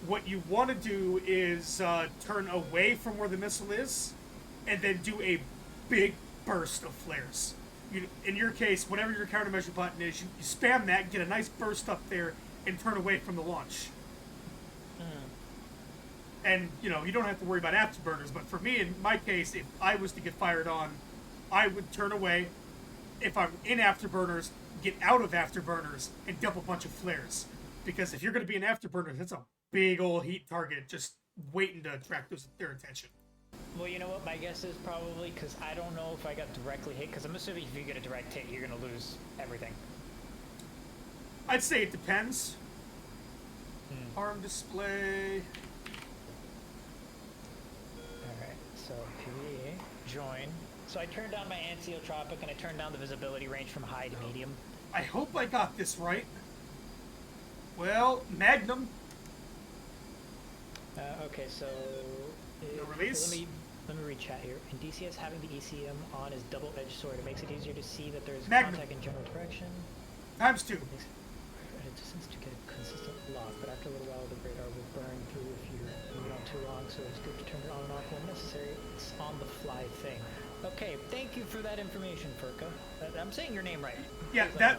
what you want to do is turn away from where the missile is, and then do a big burst of flares. In your case, whatever your countermeasure button is, you spam that, get a nice burst up there, and turn away from the launch. And, you don't have to worry about afterburners, but for me, in my case, if I was to get fired on, I would turn away. If I'm in afterburners, get out of afterburners, and dump a bunch of flares. Because if you're going to be in afterburners, that's a big old heat target just waiting to attract their attention. Well, you know what? My guess is probably, because I don't know if I got directly hit, because I'm assuming if you get a direct hit, you're going to lose everything. I'd say it depends. Arm display. Alright, so PvE, join. So I turned down my anesiotropic and I turned down the visibility range from high to medium. I hope I got this right. Well, Magnum. Okay, so... No release? Let me read chat here. In DCS, having the ECM on is double-edged sword. It makes it easier to see that there is Magnum. contact in general direction. Times 2. It makes it a distance to get a consistent lock, but after a little while the radar will burn through if you leave it on too long, so it's good to turn it on and off when necessary. It's on the fly thing. Okay, thank you for that information, Furka. I'm saying your name right. Yeah, that...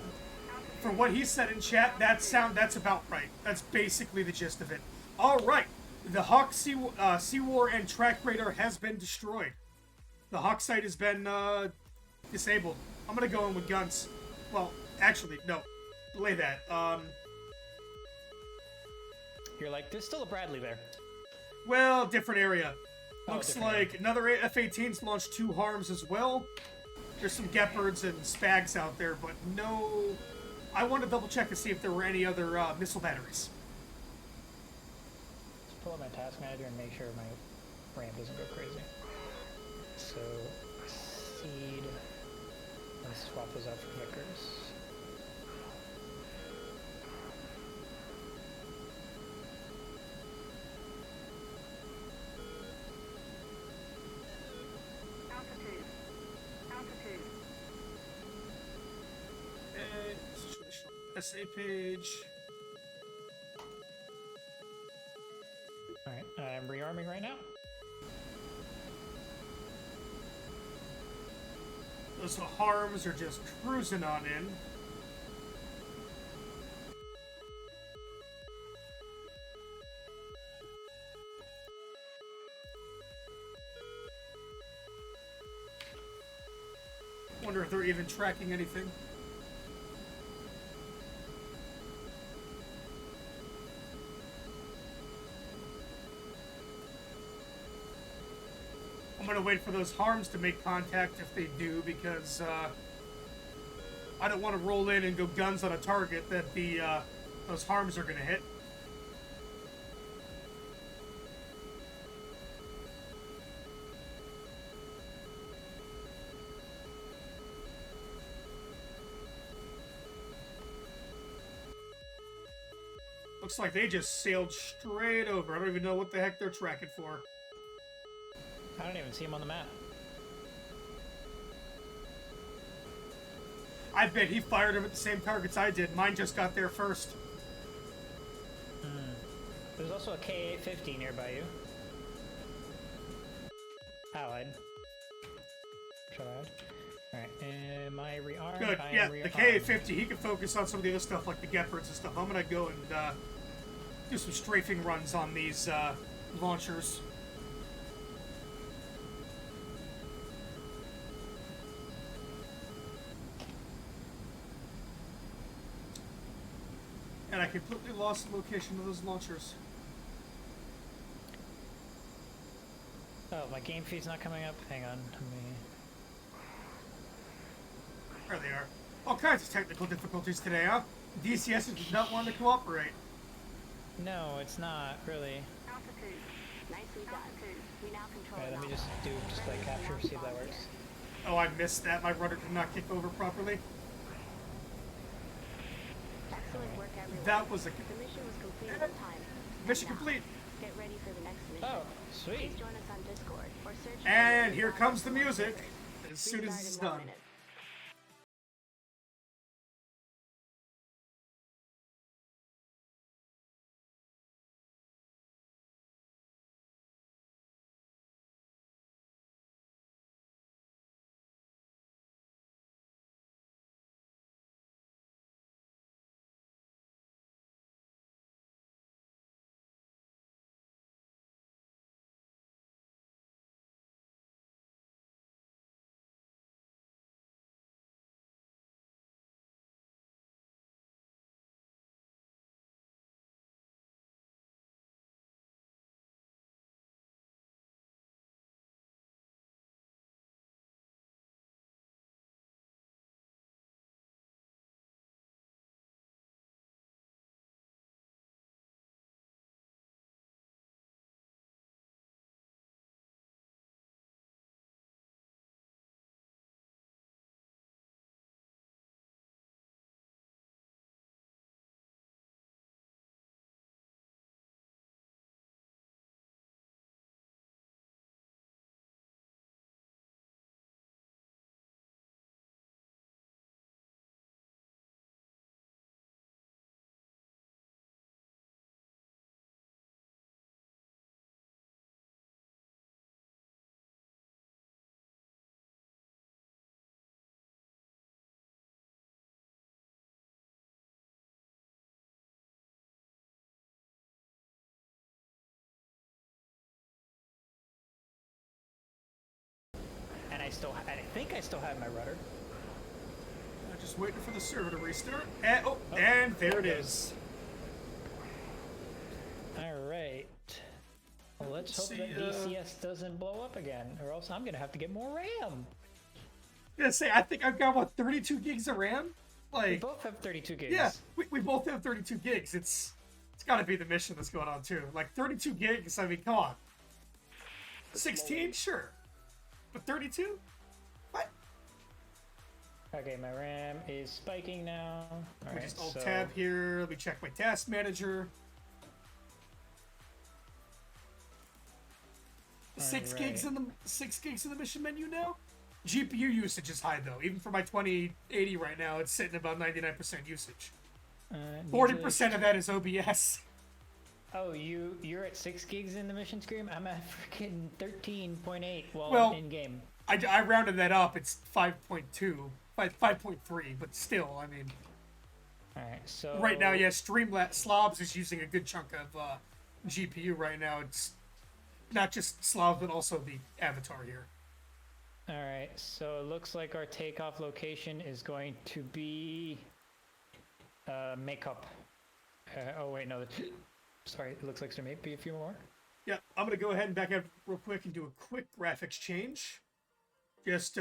For what he said in chat, that's about right. That's basically the gist of it. Alright. The Hawk Sea-War and track radar has been destroyed. The Hawk sight has been disabled. I'm gonna go in with guns. Well, actually, no. Delay that. You're like, there's still a Bradley there. Well, different area. Oh, Looks different like area. another F-18's launched 2 harms as well. There's some Gepards and Spags out there, but no... I want to double check to see if there were any other missile batteries. Let's pull up my task manager and make sure my RAM doesn't go crazy. So, seed. Let's swap those out for Vickers. SA page. Alright, I'm rearming right now. Those harms are just cruising on in. Wonder if they're even tracking anything. I'm gonna wait for those harms to make contact if they do, because I don't want to roll in and go guns on a target that those harms are gonna hit. Looks like they just sailed straight over. I don't even know what the heck they're tracking for. I don't even see him on the map. I bet he fired them at the same targets I did. Mine just got there first. There's also a K-850 nearby you. Allied. Tried. Alright, am I rearmed? Good, yeah, the K-850, he can focus on some of the other stuff like the Gepards and stuff. I'm gonna go and do some strafing runs on these launchers. I completely lost the location of those launchers. Oh, my game feed's not coming up. Hang on. Let me... There they are. All kinds of technical difficulties today, huh? DCS does not want to cooperate. No, it's not, really. Altitude. Nicely done. We now control. Alright, let me just do display capture, see if that works. Oh, I missed that. My rudder did not kick over properly. Excellent work, everyone. That was a... The mission was completed on time. Mission Now, complete. Get ready for the next mission. Oh, sweet. Please join us on Discord or search. And here comes the music. As soon as Restart it's in 1 done. minute. And I think I still have my rudder. I'm just waiting for the server to restart. And, and there it is. Alright. Well, let's hope See, that DCS doesn't blow up again, or else I'm gonna have to get more RAM. I'm gonna say, I think I've got, what, 32 gigs of RAM? We Like, both have 32 gigs. yeah, we both have 32 gigs. It's gotta be the mission that's going on, too. Like, 32 gigs, I mean, come on. 16? Sure. But 32? What? Okay, my RAM is spiking now. Let me Alright, just alt so... tab here. Let me check my task manager. 6 gigs in the mission menu now. GPU usage is high though. Even for my 2080 right now, it's sitting about 99% usage. 40% of that is OBS. Oh, you're at 6 gigs in the mission screen? I'm at freaking 13.8 while Well, in game. I rounded that up. It's 5.2, 5.3, but still, I mean. Alright, so... Right now, yeah, Slobs is using a good chunk of GPU right now. It's not just Slobs, but also the avatar here. Alright, so it looks like our takeoff location is going to be... Makeup. Oh wait, no. Sorry, it looks like there may be a few more. Yeah, I'm going to go ahead and back up real quick and do a quick graphics change. Just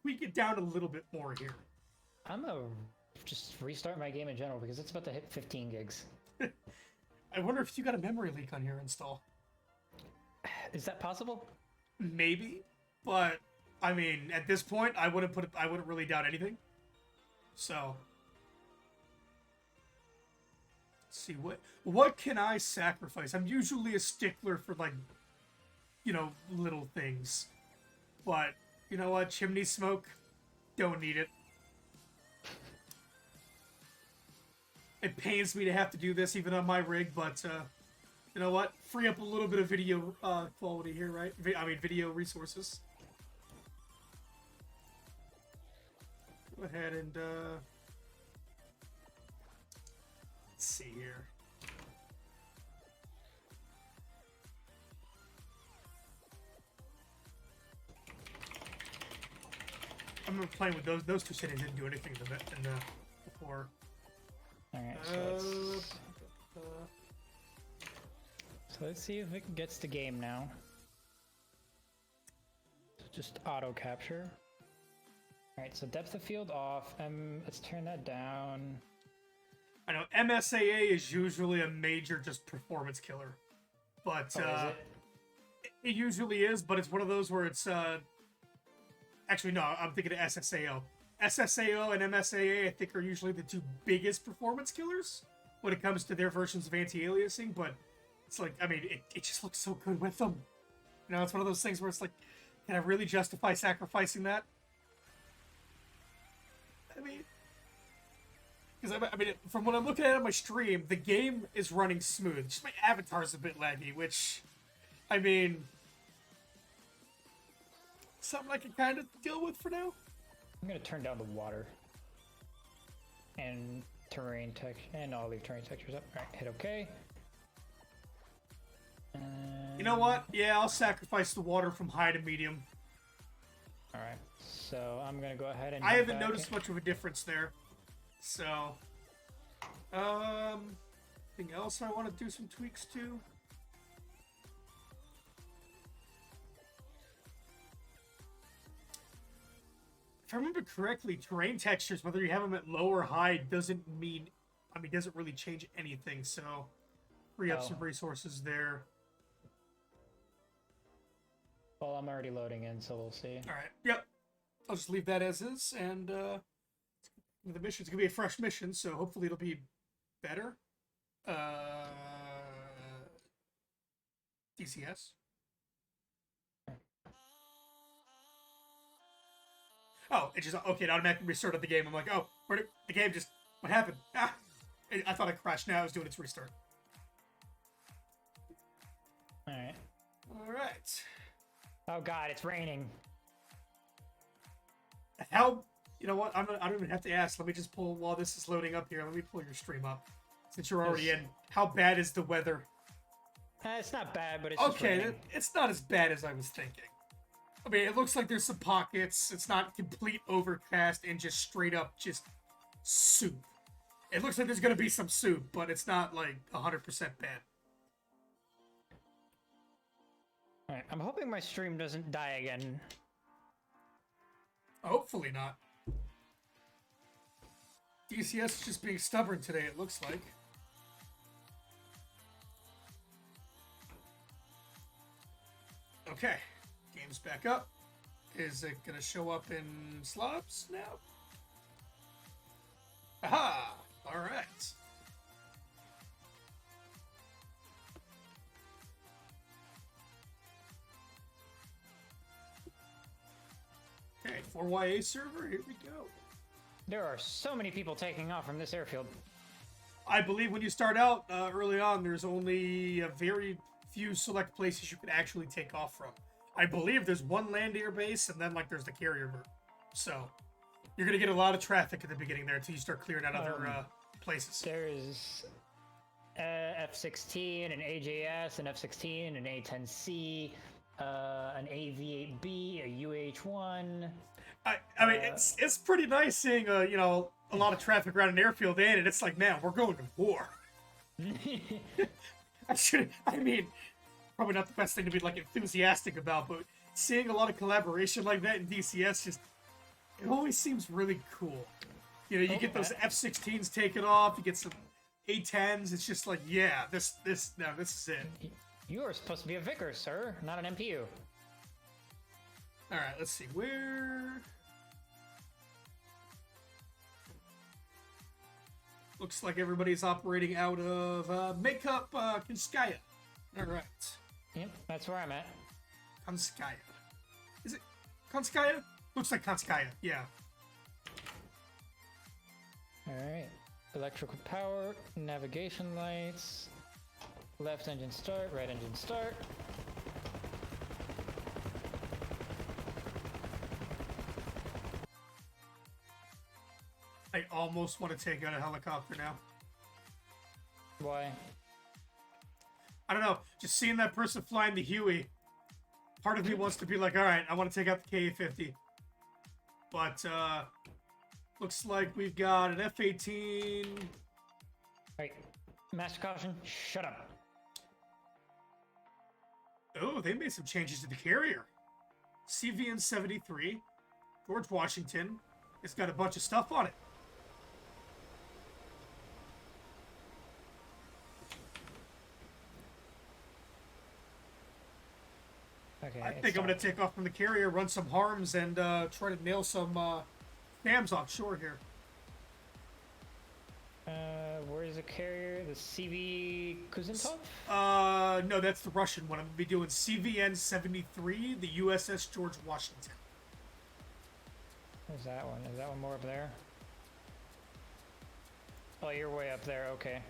tweak it down a little bit more here. I'm gonna just restart my game in general because it's about to hit 15 gigs. I wonder if you got a memory leak on your install. Is that possible? Maybe, but I mean, at this point, I wouldn't really doubt anything. So, let's see what can I sacrifice? I'm usually a stickler for like, little things, but you know what? Chimney smoke, don't need it. It pains me to have to do this even on my rig, but you know what? Free up a little bit of video quality here, right? Video resources. Go ahead and let's see here. I remember playing with those two settings didn't do anything before. Alright, so So let's see if it gets the game now. So just auto capture. Alright, so depth of field off. Let's turn that down. I know MSAA is usually a major just performance killer, but Oh, is it? it usually is. But it's one of those where it's actually no, I'm thinking of SSAO. SSAO and MSAA I think are usually the two biggest performance killers when it comes to their versions of anti-aliasing. But it's like, I mean, it just looks so good with them. You know, it's one of those things where it's like, can I really justify sacrificing that? I mean. Because I mean, from what I'm looking at on my stream, the game is running smooth. Just my avatar's a bit laggy, which, I mean, something I can kind of deal with for now. I'm gonna turn down the water and terrain texture, and I'll leave terrain textures up. All right, hit OK. You know what? Yeah, I'll sacrifice the water from high to medium. All right, so I'm gonna go ahead and. I haven't noticed much of a difference there. So, anything else I want to do some tweaks to? If I remember correctly, terrain textures, whether you have them at low or high, doesn't really change anything. So, free up some resources there. Well, I'm already loading in, so we'll see. All right. Yep. I'll just leave that as is, and the mission's gonna be a fresh mission, so hopefully it'll be better. DCS. Oh, it just okay. It automatically restarted the game. I'm like, oh, where did the game just? What happened? Ah, I thought it crashed. Now it was doing its restart. All right. All right. Oh God, it's raining. How? You know what? I don't even have to ask. Let me just pull while this is loading up here. Let me pull your stream up since you're already in. How bad is the weather? It's not bad, but it's just Okay. raining. It's not as bad as I was thinking. I mean, it looks like there's some pockets. It's not complete overcast and just straight up just soup. It looks like there's gonna be some soup, but it's not like 100% bad. All right, I'm hoping my stream doesn't die again. Hopefully not. DCS is just being stubborn today, it looks like. Okay. Game's back up. Is it going to show up in slobs now? Aha! Alright. Okay, 4YA server, here we go. There are so many people taking off from this airfield. I believe when you start out early on, there's only a very few select places you can actually take off from. I believe there's one land air base, and then like there's the carrier route. So you're gonna get a lot of traffic at the beginning there until you start clearing out other places. There's F-16, an AJS, an F-16, an A-10C, an AV-8B, a UH-1. I mean, it's pretty nice seeing a lot of traffic around an airfield in, and it's like, man, we're going to war. I mean, probably not the best thing to be like enthusiastic about, but seeing a lot of collaboration like that in DCS it always seems really cool. You know, you get those F-16s taken off, you get some A-10s. It's just like, yeah, this is it. You are supposed to be a vicar, sir, not an MPU. All right, let's see where. Looks like everybody's operating out of Makeup Konskaya. All right. Yep, that's where I'm at. Konskaya. Is it Konskaya? Looks like Konskaya, yeah. Alright. Electrical power, navigation lights, left engine start, right engine start. I almost want to take out a helicopter now. Why? I don't know. Just seeing that person flying the Huey, part of me wants to be like, all right, I want to take out the Ka-50. But looks like we've got an F-18. Right. Master caution, shut up. Oh, they made some changes to the carrier. CVN 73, George Washington. It's got a bunch of stuff on it. Okay. I think I'm going to take off from the carrier, run some harms, and try to nail some dams offshore here. Where's the carrier? The CV Kuzintov? No, that's the Russian one. I'm going to be doing CVN 73, the USS George Washington. Where's that one? Is that one more up there? Oh, you're way up there. Okay.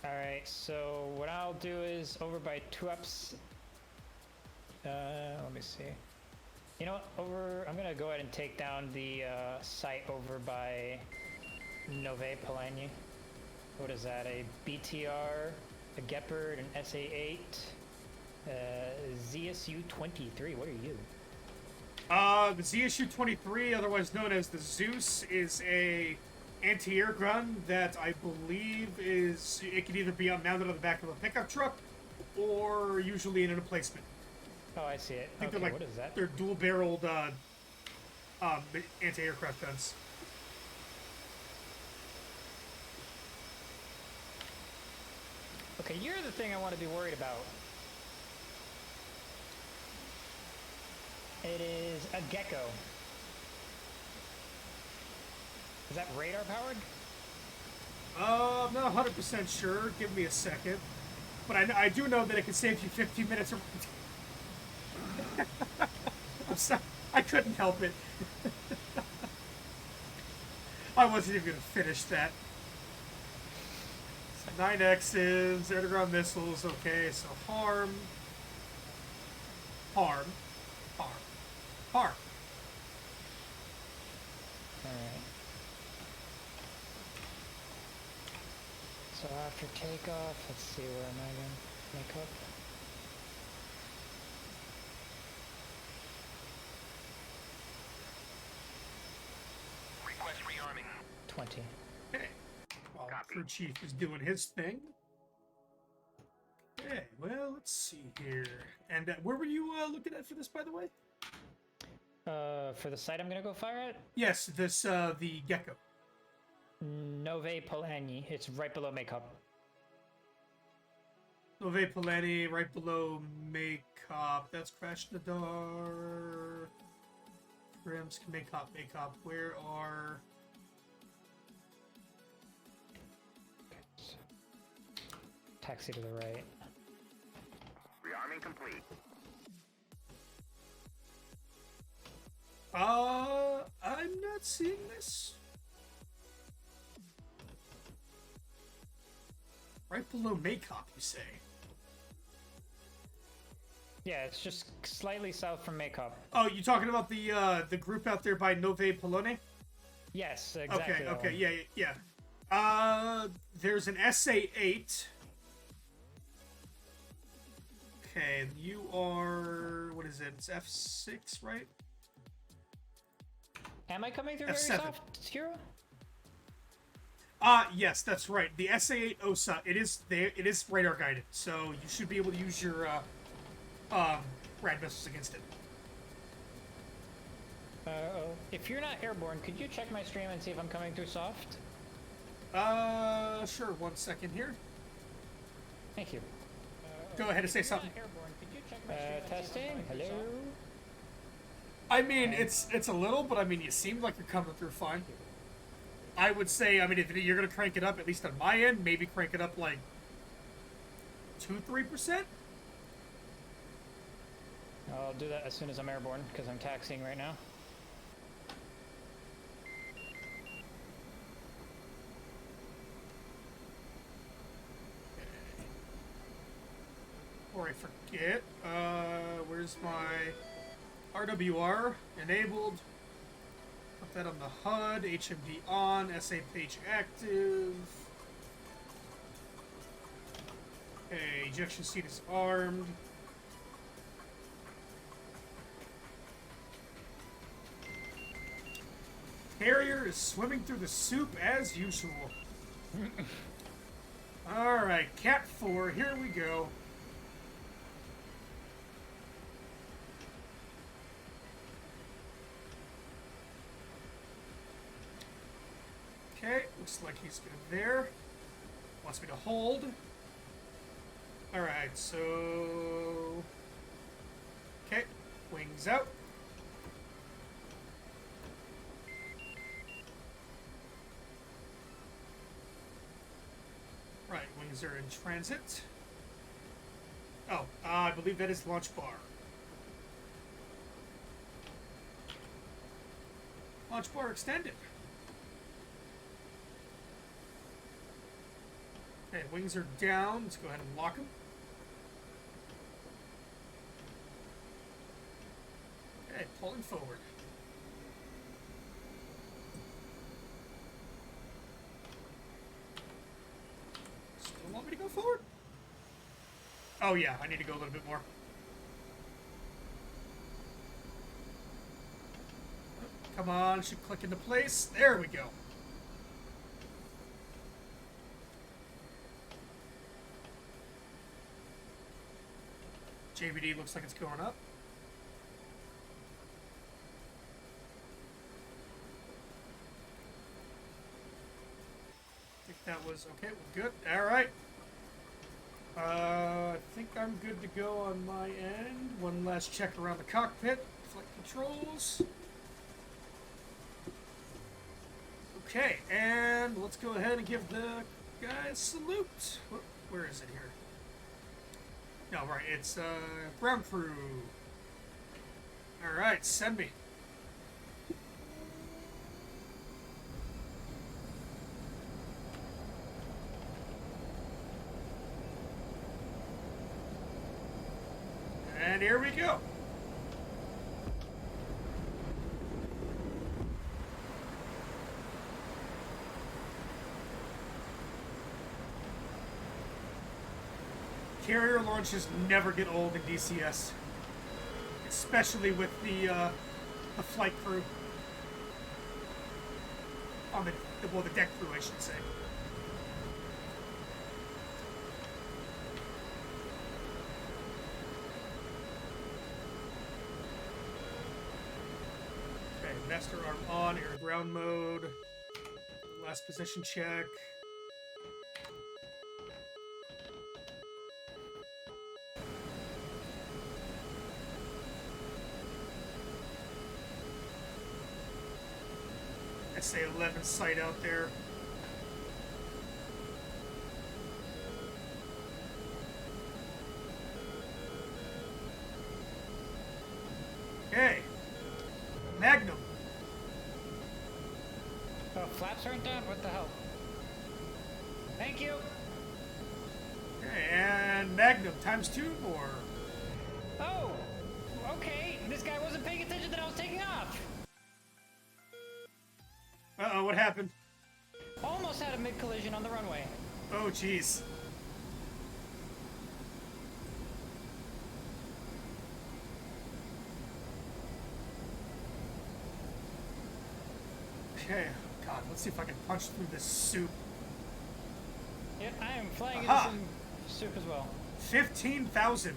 Alright, so what I'll do is over by Tuap's. Let me see. You know what? I'm gonna go ahead and take down the site over by Nove Polani. What is that? A BTR, a Gepard, an SA-8, ZSU-23. What are you? The ZSU-23, otherwise known as the Zeus, is a anti-air gun that I believe it can either be mounted on the back of a pickup truck or usually in an emplacement. Oh, I see it. I think Okay, they're what is that? They're dual-barreled anti-aircraft guns. Okay, you're the thing I want to be worried about. It is a Gecko. Is that radar powered? I'm not 100% sure. Give me a second. But I do know that it can save you 15 minutes of... I'm sorry. I couldn't help it. I wasn't even going to finish that. So 9Xs, air-to-ground missiles, okay, so harm. Alright. So after takeoff, let's see, where am I going to make up? Request rearming. 20. Okay. While crew chief is doing his thing. Okay, well, let's see here. And where were you looking at for this, by the way? For the site I'm going to go fire at? Yes, this, the Gecko. Nove Polani. It's right below makeup. Nove Polani, right below Makeup. That's Crash Nadar. Grims, Makeup. Where are... Taxi to the right. Rearming complete. I'm not seeing this. Right below Makeup, you say? Yeah, it's just slightly south from makeup. Oh, you talking about the group out there by Nove Polone? Yes, exactly. Okay, yeah. There's an SA-8. Okay, you are... What is it? It's F6, right? Am I coming through very F7. soft, Hero? Yes, that's right. The SA-8 OSA, it is radar guided, so you should be able to use your rad missiles against it. If you're not airborne, could you check my stream and see if I'm coming through soft? Sure. 1 second here. Thank you. Go ahead and say something. Airborne, could you check my stream and see if I'm Testing. coming through Hello. soft? I mean, it's a little, but I mean, you seem like you're coming through fine. I would say, I mean, if you're gonna crank it up, at least on my end, maybe crank it up like 2-3%. I'll do that as soon as I'm airborne, because I'm taxiing right now. Before I forget, where's my RWR enabled? Put that on the HUD, HMD on, SA page active. Okay, ejection seat is armed. Carrier is swimming through the soup as usual. Alright, Cat 4, here we go. Okay, looks like he's good there. Wants me to hold. Alright, so... Okay, wings out. Right, wings are in transit. Oh, I believe that is launch bar. Launch bar extended. Okay, wings are down. Let's go ahead and lock them. Okay, pulling forward. Still want me to go forward? Oh yeah, I need to go a little bit more. Come on, should click into place. There we go. JVD looks like it's going up. I think that was okay. We're good. All right. I think I'm good to go on my end. One last check around the cockpit. Flight controls. Okay, and let's go ahead and give the guys a salute. Where is it here? No, right, it's ground crew. Alright, send me. And here we go. Carrier launches never get old in DCS, especially with the flight crew on the deck crew, I should say. Okay, master arm on, air to ground mode. Last position check. SA-11 sight out there. Okay. Magnum. Oh, flaps aren't down? What the hell? Thank you! Okay, and Magnum times 2 more. Oh! Okay, this guy wasn't paying attention that I was taking off! Uh-oh, what happened? Almost had a mid-collision on the runway. Oh, jeez. Okay, God, let's see if I can punch through this soup. Yeah, I am flying into Aha! some soup as well. 15,000.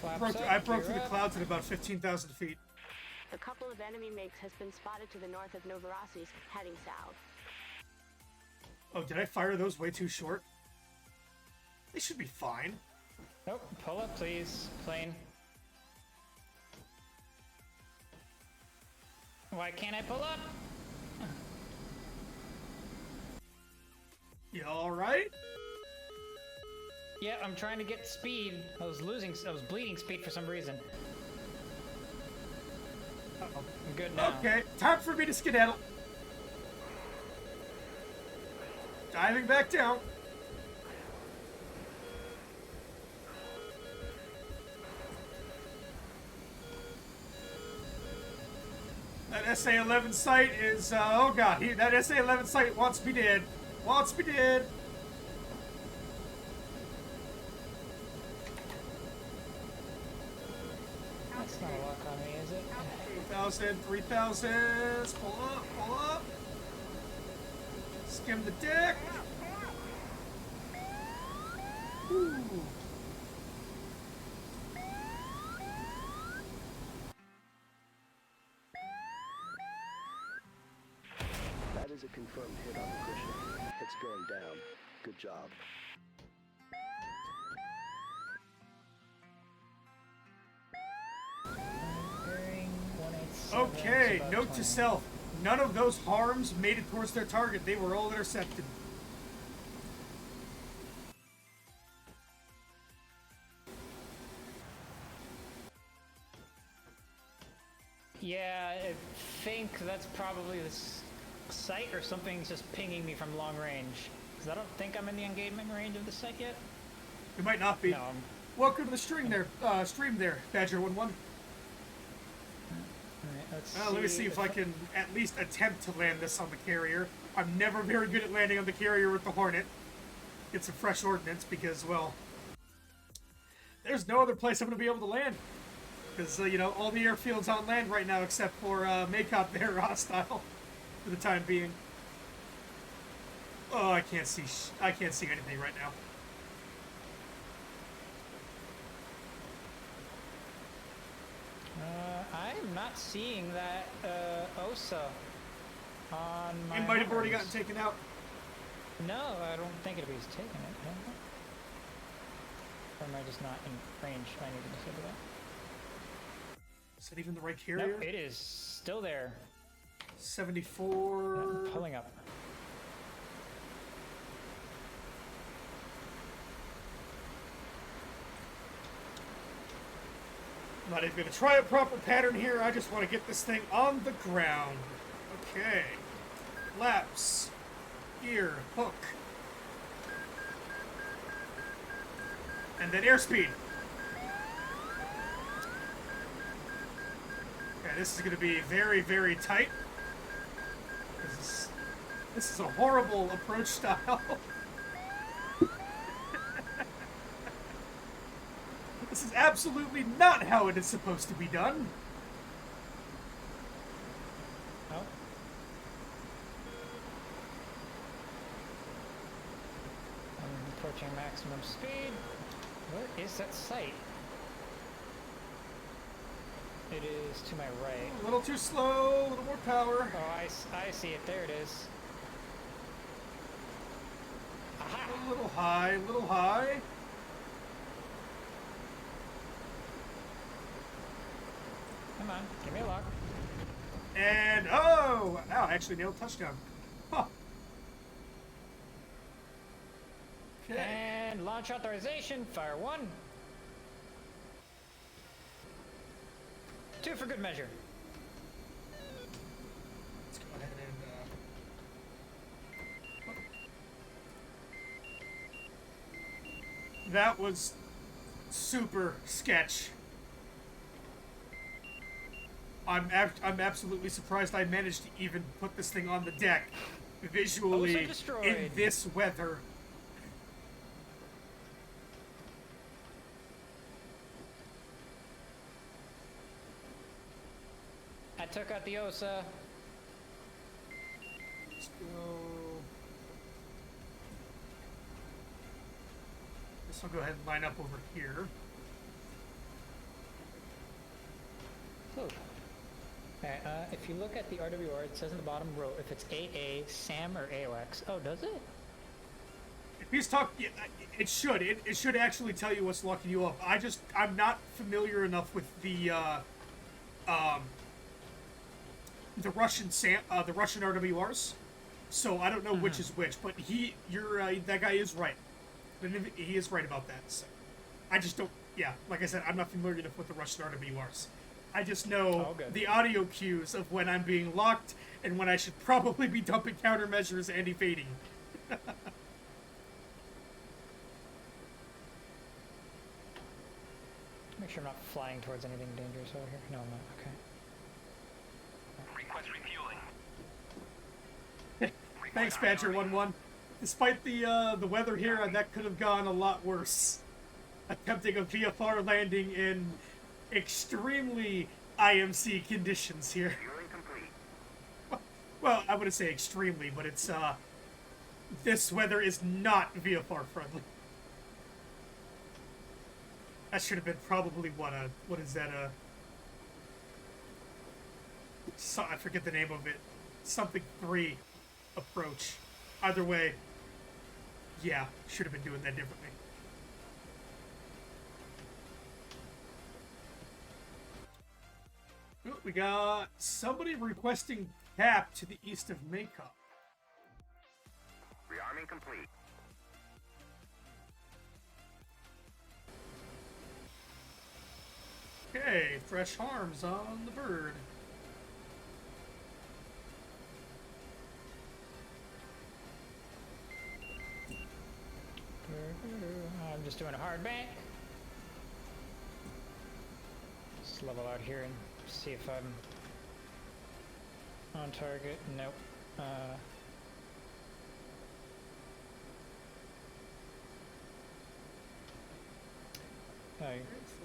Flaps up, I broke gear through the up. clouds at about 15,000 feet. A couple of enemy MiGs has been spotted to the north of Novorossiysk, heading south. Oh, did I fire those way too short? They should be fine. Nope, pull up please, plane. Why can't I pull up? You alright? Yeah, I'm trying to get speed. I was bleeding speed for some reason. Uh-oh, I'm good now. Okay, time for me to skedaddle. Diving back down. That SA-11 sight is, oh god, that SA-11 sight wants me dead. Wants me dead. That's not a lock on me, is it? 2,000, 3,000. Pull up, pull up. Skim the deck. Ooh. That is a confirmed hit on the cushion. It's going down. Good job. Bearing 187, Okay, about note 20. to self. None of those harms made it towards their target. They were all intercepted. Yeah, I think that's probably this site or something's just pinging me from long range. Because I don't think I'm in the engagement range of the site yet. It might not be. No, Welcome to the stream there, Badger11. Alright, let's Let me see if I can at least attempt to land this on the carrier. I'm never very good at landing on the carrier with the Hornet. Get some fresh ordnance because, well, there's no other place I'm going to be able to land. Because, you know, all the airfields on land right now except for Maycop, they're hostile for the time being. Oh, I can't see anything right now. I'm not seeing that OSA on my It might have already HARS. gotten taken out. No, I don't think anybody's taken it. No. Or am I just not in range? I need to disable that. Is that even the right carrier? Nope, it is still there. 74. I'm pulling up. I'm not even going to try a proper pattern here. I just want to get this thing on the ground. Okay. Flaps. Gear. Hook. And then airspeed. Okay, this is going to be very, very tight. This is a horrible approach style. This is absolutely not how it is supposed to be done. Oh. I'm approaching maximum speed. Where is that site? It is to my right. A little too slow, a little more power. Oh, I see it. There it is. Aha! A little high, a little high. Come on, give me a lock. And, oh! Ow, I actually nailed touchdown. Huh. Okay. And launch authorization, fire 1. 2 for good measure. Let's go ahead and, that was super sketch. I'm absolutely surprised I managed to even put this thing on the deck visually destroyed. in this weather. I took out the OSA. Let's go. This will go ahead and line up over here. Ooh. Okay, if you look at the RWR, it says in the bottom row if it's AA, SAM, or AOX. Oh, does it? If he's talking, it should. It should actually tell you what's locking you up. I'm not familiar enough with the Russian the Russian RWRs, so I don't know which is which. But that guy is right. He is right about that. So I just don't. Yeah, like I said, I'm not familiar enough with the Russian RWRs. I just know the audio cues of when I'm being locked and when I should probably be dumping countermeasures and evading. Make sure I'm not flying towards anything dangerous over here. No, I'm not. Okay. Request refueling. Thanks, Badger11. Despite the weather here, that could have gone a lot worse. Attempting a VFR landing in extremely IMC conditions here. Fueling complete. Well, I wouldn't say extremely, but it's, this weather is not VFR friendly. That should have been probably what is that, I forget the name of it. Something 3 approach. Either way, yeah, should have been doing that differently. Oh, we got somebody requesting cap to the east of Makeup. Rearming complete. Okay, fresh harms on the bird. I'm just doing a hard bank. Just level out here and see if I'm on target. Nope.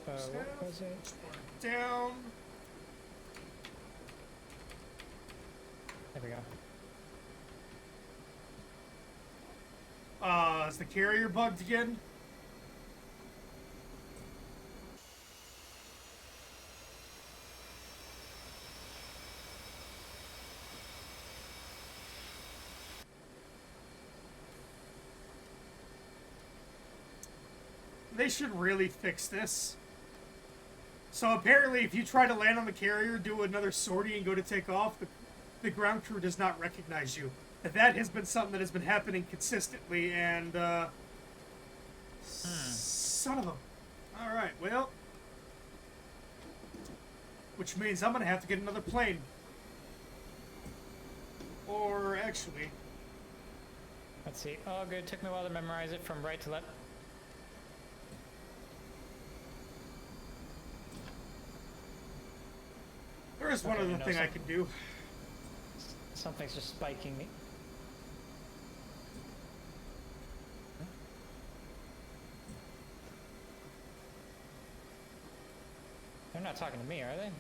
What was it? Down. There we go. Is the carrier bugged again? They should really fix this. So apparently if you try to land on the carrier, do another sortie and go to take off, the ground crew does not recognize you. That has been something that has been happening consistently, and, son of a... Alright, well... Which means I'm gonna have to get another plane. Or, actually... Let's see. Oh, good. Took me a while to memorize it from right to left. There is one Okay, other thing I can do. Something's just spiking me. They're not talking to me, are they?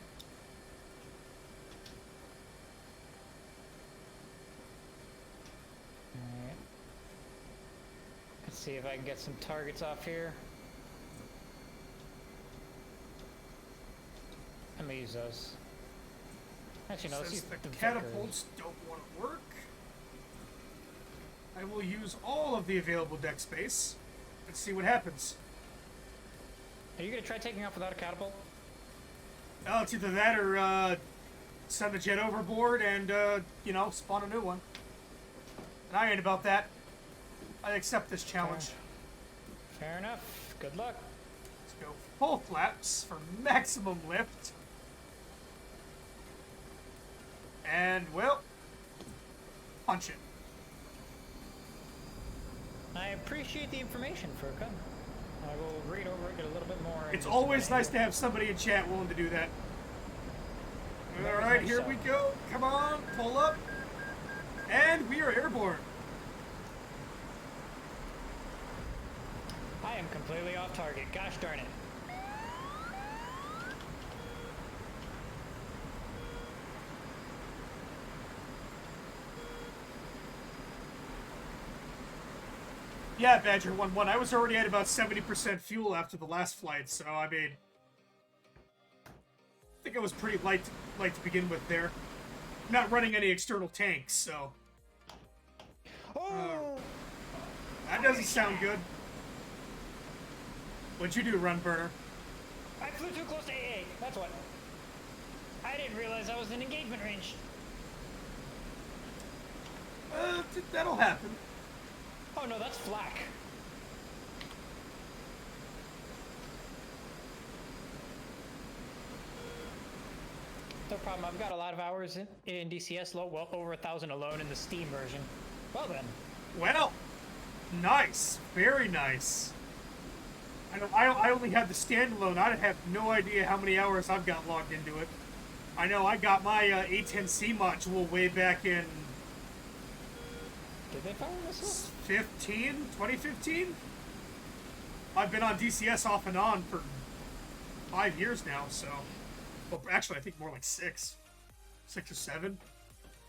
Alright. Let's see if I can get some targets off here. I'm gonna use those. Actually, no, let's use Since the the catapults don't want to work, I will use all of the available deck space. Let's see what happens. Are you gonna try taking off without a catapult? Well, it's either that or send the jet overboard and, you know, spawn a new one. And I ain't about that. I accept this challenge. Fair enough. Good luck. Let's go full flaps for maximum lift. And, well, punch it. I appreciate the information, Furka. I will read over it a little bit more. It's always nice to have somebody in chat willing to do that. Alright, here we go. Come on, pull up. And we are airborne. I am completely off target. Gosh darn it. Yeah, Badger 1-1. I was already at about 70% fuel after the last flight, so I mean... I think I was pretty light to begin with there. I'm not running any external tanks, so... that doesn't sound good. What'd you do, Run Burner? I flew too close to AA. That's what. I didn't realize I was in engagement range. That'll happen. Oh no, that's flak. No problem. I've got a lot of hours in DCS, well over 1,000 alone in the Steam version. Well then. Well, nice. Very nice. I only had the standalone. I have no idea how many hours I've got logged into it. I know I got my A10C module way back in... Did they fire missiles? 2015? I've been on DCS off and on for 5 years now, so... Well, actually, I think more like 6. 6 or 7.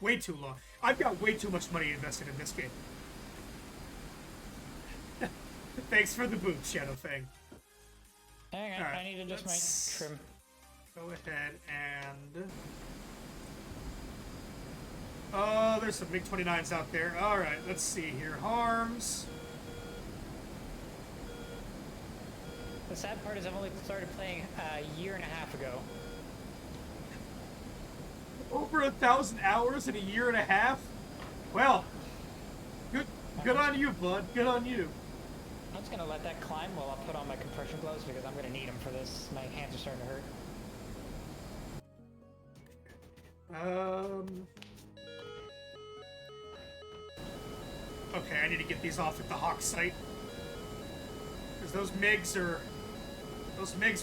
Way too long. I've got way too much money invested in this game. Thanks for the boot, Shadow Fang. Hang on, All right, I need to adjust my trim. Go ahead and... Oh, there's some MiG-29s out there. Alright, let's see here. Harms. The sad part is I've only started playing a year and a half ago. Over 1,000 hours in a year and a half? Well, good on you, bud. Good on you. I'm just gonna let that climb while I put on my compression gloves because I'm gonna need them for this. My hands are starting to hurt. Okay, I need to get these off at the Hawk site. Because those MiGs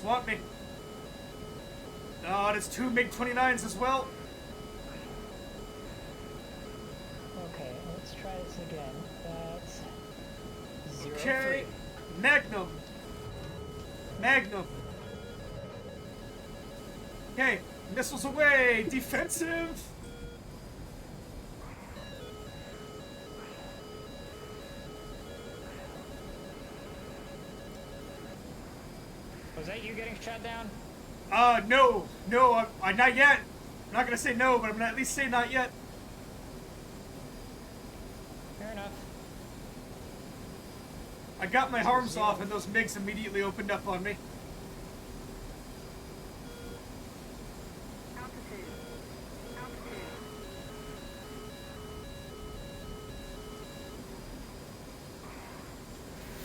want me. Oh, there's 2 MiG-29s as well. Okay, let's try this again. That's 0-3. Okay, Magnum. Okay, missiles away. Defensive. Was that you getting shot down? No, I not yet. I'm not gonna say no, but I'm gonna at least say not yet. Fair enough. I got my harms off, and those MiGs immediately opened up on me. Altitude.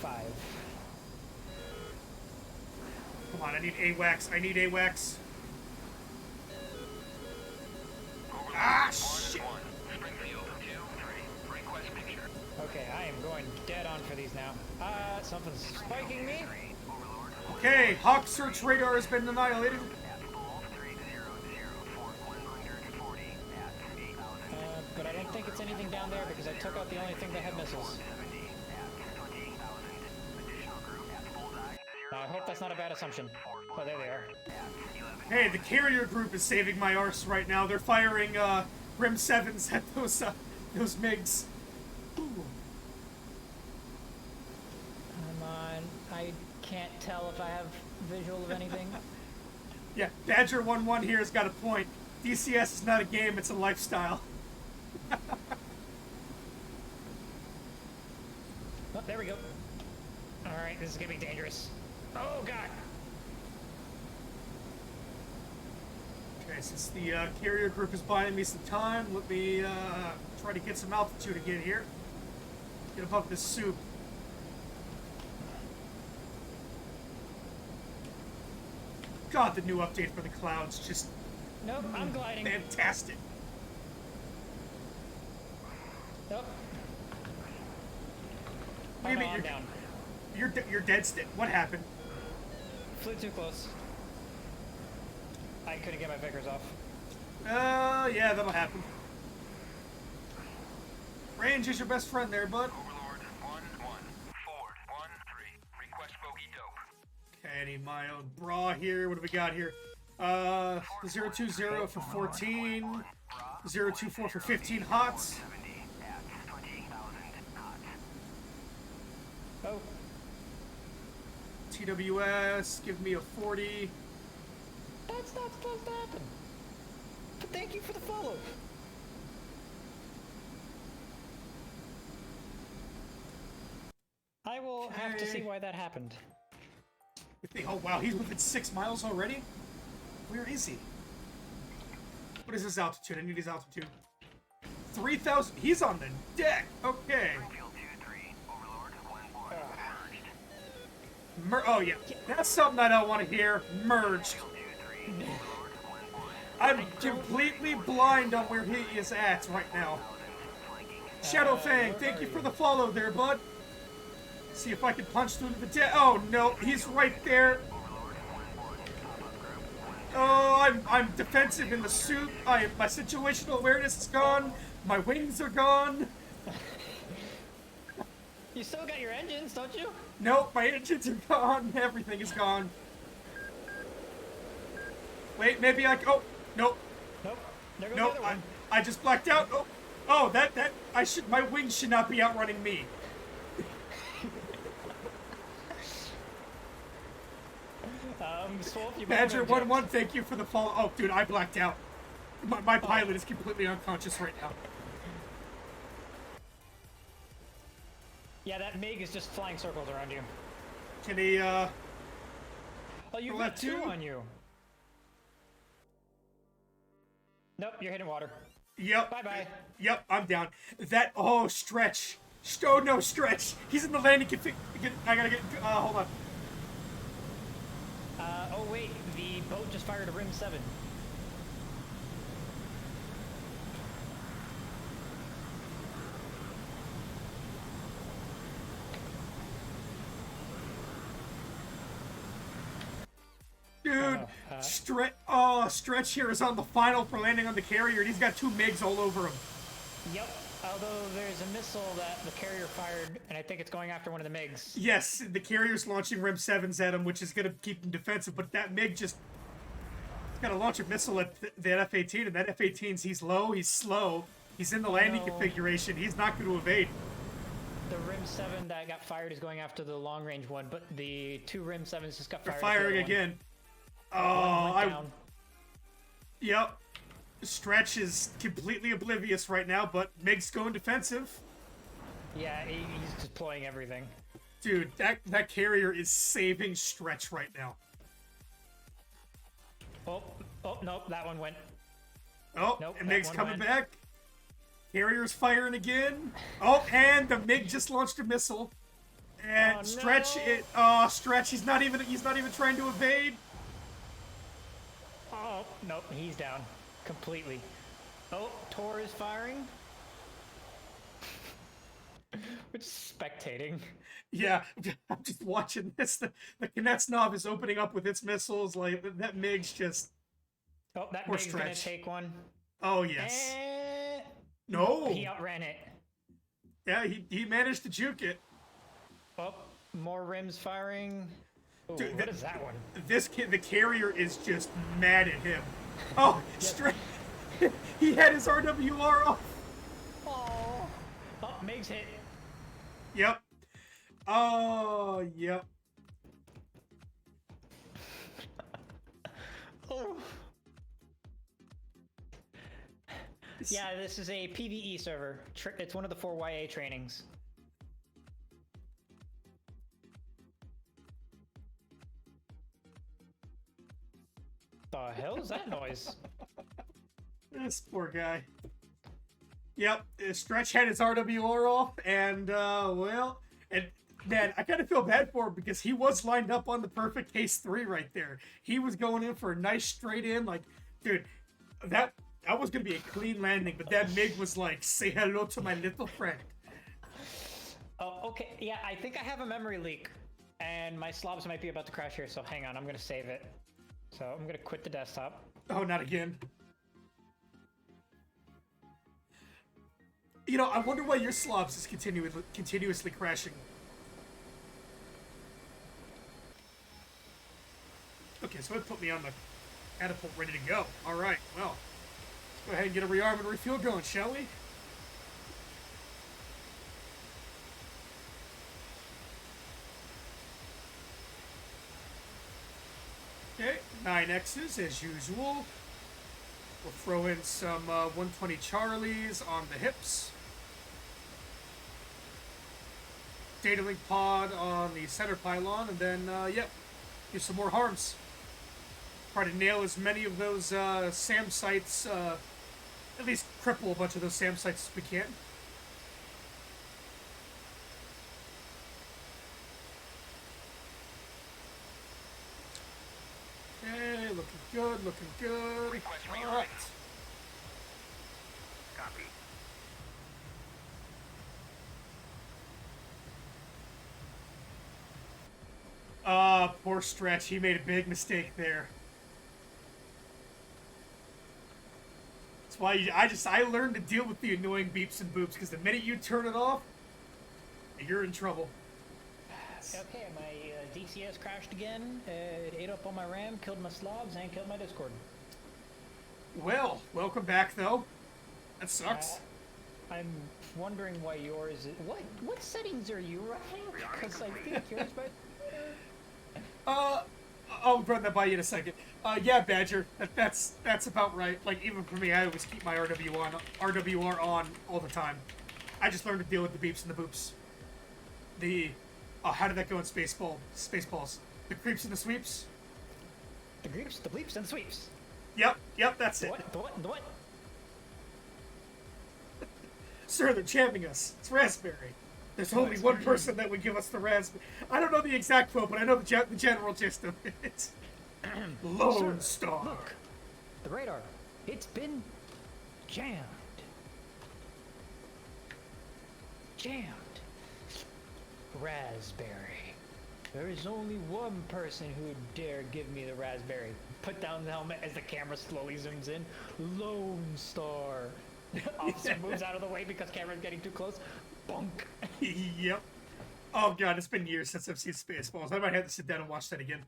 5. Come on, I need AWACS. I need AWACS. Ah, shit! Okay, I am going dead on for these now. Something's spiking me. Okay, Hawk search radar has been annihilated. But I don't think it's anything down there because I took out the only thing that had missiles. I hope that's not a bad assumption. Oh, there they are. Hey, the carrier group is saving my arse right now. They're firing Grim 7s at those MiGs. Ooh. Come on. I can't tell if I have visual of anything. Yeah, Badger11 here has got a point. DCS is not a game, it's a lifestyle. Oh, there we go. Alright, this is gonna be dangerous. Oh, God! Okay, since the carrier group is buying me some time, let me try to get some altitude again here. Get above this soup. God, the new update for the clouds just Nope, I'm gliding. fantastic. Nope. What do you Oh, mean no, I'm you're down. you're dead still? What happened? Flew too close. I couldn't get my Vickers off. Yeah, that'll happen. Range is your best friend there, bud. Overlord 1-1. Forward 1-3. Request bogey dope. Okay, I need my own bra here. What do we got here? 020 for 14. 024 for 15 hots. Oh, TWS, give me a 40. that's not supposed to happen. But thank you for the follow. I will have to see Okay. why that happened. Oh wow, he's within 6 miles already? Where is he? What is his altitude? I need his altitude. 3,000. He's on the deck. Okay. Oh yeah, that's something I don't want to hear. Merged. I'm completely blind on where he is at right now. Shadow Fang, thank you for the follow there, bud. See if I can punch through the deck. Oh no, he's right there. Oh, I'm defensive in the suit. My situational awareness is gone. My wings are gone. You still got your engines, don't you? Nope, my engines are gone. Everything is gone. Wait, maybe I... Oh, nope. Nope. There goes Nope, the other one. I just blacked out. Oh, oh, I should... My wings should not be outrunning me. Swulf, you Badger 1-1, thank you for the follow. Oh, dude, I blacked out. My pilot is completely unconscious right now. Yeah, that MiG is just flying circles around you. Can he, Oh, you've got left two two? on you. Nope, you're hitting water. Yep. Bye-bye. Yep, I'm down. That, oh, stretch. Oh, no, stretch. He's in the landing config. I gotta get, hold on. Oh wait, the boat just fired a Rim 7. Dude, Stretch here is on the final for landing on the carrier, and he's got 2 MiGs all over him. Yep, although there's a missile that the carrier fired, and I think it's going after one of the MiGs. Yes, the carrier's launching Rim 7s at him, which is going to keep him defensive, but that MiG just... He's got to launch a missile at that F-18, and that F-18's, he's low, he's slow, he's in the landing configuration, he's not going to evade. The Rim 7 that got fired is going after the long-range one, but the 2 Rim 7s just got fired. They're firing again. Oh, Yep. Stretch is completely oblivious right now, but MiG's going defensive. Yeah, he's deploying everything. Dude, that carrier is saving Stretch right now. Oh, nope, that one went. Oh, nope, and MiG's coming went. back. Carrier's firing again. Oh, and the MiG just launched a missile. And Stretch, Stretch, he's not even trying to evade. Oh, nope, he's down. Completely. Oh, Tor is firing. We're just spectating. Yeah, I'm just watching this. The Knetsnov is opening up with its missiles. Like, that MiG's just... Oh, that MiG's gonna take one. Oh, yes. No! He outran it. Yeah, he managed to juke it. Oh, more rims firing. Ooh, Dude, what is that one? The carrier is just mad at him. Oh, straight. He had his RWR off. Oh, MiG's hit. Yep. Oh, yep. Oh. Yeah, this is a PvE server. It's one of the 4 YA trainings. The hell is that noise? This poor guy. Yep, Stretch had his RWR off, and, well, and, man, I kind of feel bad for him because he was lined up on the perfect case 3 right there. He was going in for a nice straight in, like, dude, that was going to be a clean landing, but that MiG was like, say hello to my little friend. Oh, okay, yeah, I think I have a memory leak, and my slobs might be about to crash here, so hang on, I'm going to save it. So I'm going to quit the desktop. Oh, not again. You know, I wonder why your slobs is continuously crashing. Okay, so it put me on the catapult ready to go. Alright, well, let's go ahead and get a rearm and refuel going, shall we? Okay, 9X's as usual. We'll throw in some 120 Charlies on the hips. Data link pod on the center pylon, and then, yep, do some more harms. Try to nail as many of those SAM sites, at least cripple a bunch of those SAM sites as we can. Okay, looking good, looking good. Request All rearming. right. Copy. Poor Stretch. He made a big mistake there. That's why I learned to deal with the annoying beeps and boops, because the minute you turn it off, you're in trouble. Okay, my DCS crashed again. It ate up all my RAM, killed my slobs, and killed my Discord. Well, welcome back, though. That sucks. I'm wondering why yours is... What settings are you running? Because I think yours might... I'll run that by you in a second. Yeah, Badger, that's about right. Like, even for me, I always keep my RWR on all the time. I just learned to deal with the beeps and the boops. How did that go in Spaceballs? The creeps and the sweeps? The creeps, the bleeps, and the sweeps. Yep, that's it. The what? Sir, they're jamming us. It's raspberry. There's only one person that would give us the raspberry. I don't know the exact quote, but I know the general gist of it. Lone Star. Look, the radar. It's been jammed. Raspberry. There is only one person who would dare give me the raspberry. Put down the helmet as the camera slowly zooms in. Lone Star. Officer moves out of the way because camera's getting too close. Bunk. Yep. Oh god, it's been years since I've seen Spaceballs. I might have to sit down and watch that again.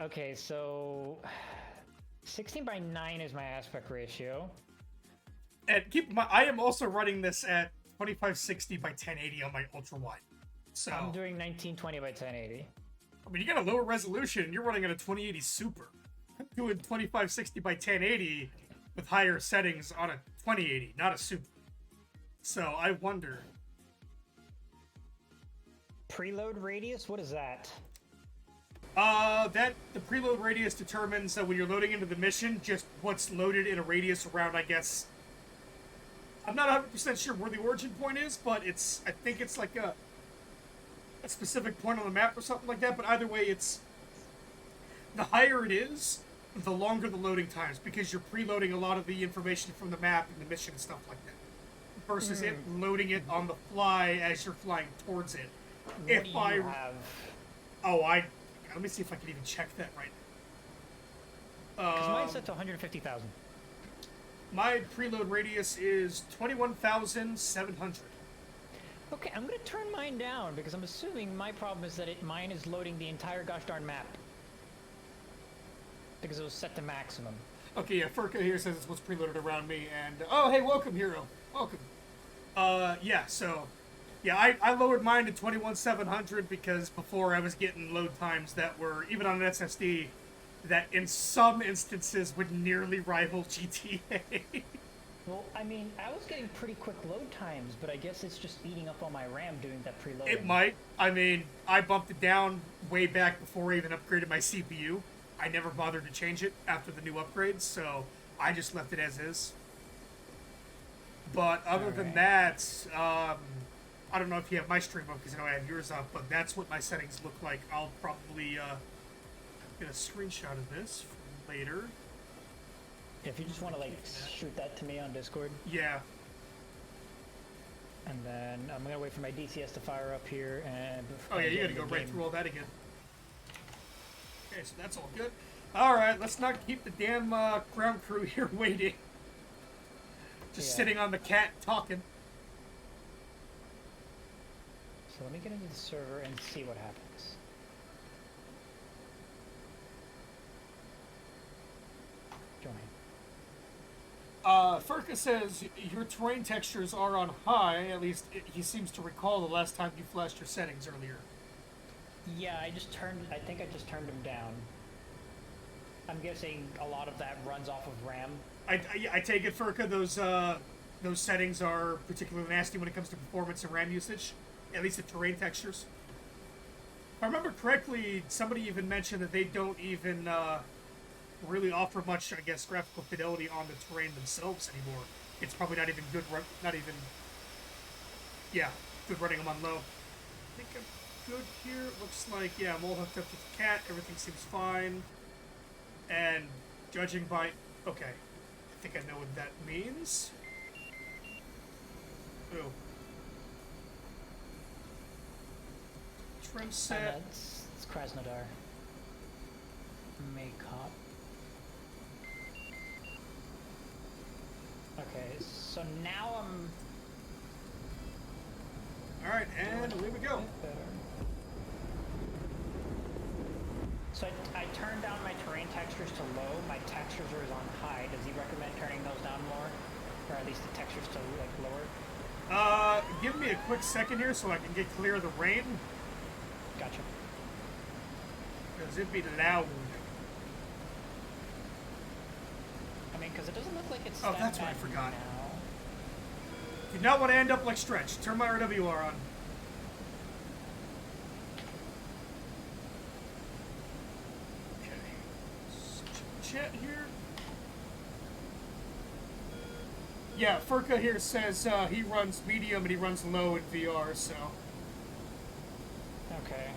Okay, so 16:9 is my aspect ratio. And keep in mind, I am also running this at 2560 by 1080 on my ultra wide. So I'm doing 1920 by 1080. I mean, you got a lower resolution, and you're running at a 2080 Super. I'm doing 2560 by 1080 with higher settings on a 2080, not a Super. So I wonder. Preload radius? What is that? The preload radius determines that when you're loading into the mission, just what's loaded in a radius around, I guess. I'm not 100% sure where the origin point is, but I think it's like a specific point on the map or something like that, but either way, it's the higher it is, the longer the loading times, because you're preloading a lot of the information from the map and the mission and stuff like that, versus it loading it on the fly as you're flying towards it. What do you have? Let me see if I can even check that right now. Because mine's set to 150,000. My preload radius is 21,700. Okay, I'm gonna turn mine down because I'm assuming my problem is that mine is loading the entire gosh darn map. Because it was set to maximum. Okay, yeah, Furka here says it's what's preloaded around me, and oh, hey, welcome, Hero. Welcome. I lowered mine to 21,700 because before I was getting load times that were, even on an SSD, that in some instances would nearly rival GTA. Well, I mean, I was getting pretty quick load times, but I guess it's just eating up all my RAM doing that preloading. It might. I mean, I bumped it down way back before I even upgraded my CPU. I never bothered to change it after the new upgrades, so I just left it as is. But other than that, I don't know if you have my stream up, because I know I have yours up, but that's what my settings look like. I'll probably get a screenshot of this for later. If you just want to, like, shoot that to me on Discord. Yeah. And then I'm going to wait for my DCS to fire up here, and... Oh yeah, you gotta go right through all that again. Okay, so that's all good. Alright, let's not keep the damn ground crew here waiting. Just sitting on the cat talking. So let me get into the server and see what happens. Join. Furka says your terrain textures are on high. At least he seems to recall the last time you flashed your settings earlier. Yeah, I think I just turned them down. I'm guessing a lot of that runs off of RAM. I take it, Furka, those settings are particularly nasty when it comes to performance and RAM usage. At least the terrain textures. If I remember correctly, somebody even mentioned that they don't even really offer much, I guess, graphical fidelity on the terrain themselves anymore. It's probably not even good, good running them on low. I think I'm good here. It looks like, yeah, I'm all hooked up to the cat. Everything seems fine. And judging by... Okay. I think I know what that means. Ooh. Trim set. It's Krasnodar. Make hop. Okay, so now I'm... Alright, and away we go. So I turned down my terrain texture textures to low. My textures are on high. Does he recommend turning those down more? Or at least the textures to like lower? Give me a quick second here so I can get clear of the rain. Gotcha. Because it'd be loud. I mean, because it doesn't look like it's Oh, that that's what I bad forgot. now. Do not want to end up like Stretch. Turn my RWR on. Chat here. Yeah, Furka here says he runs medium and he runs low in VR, so. Okay.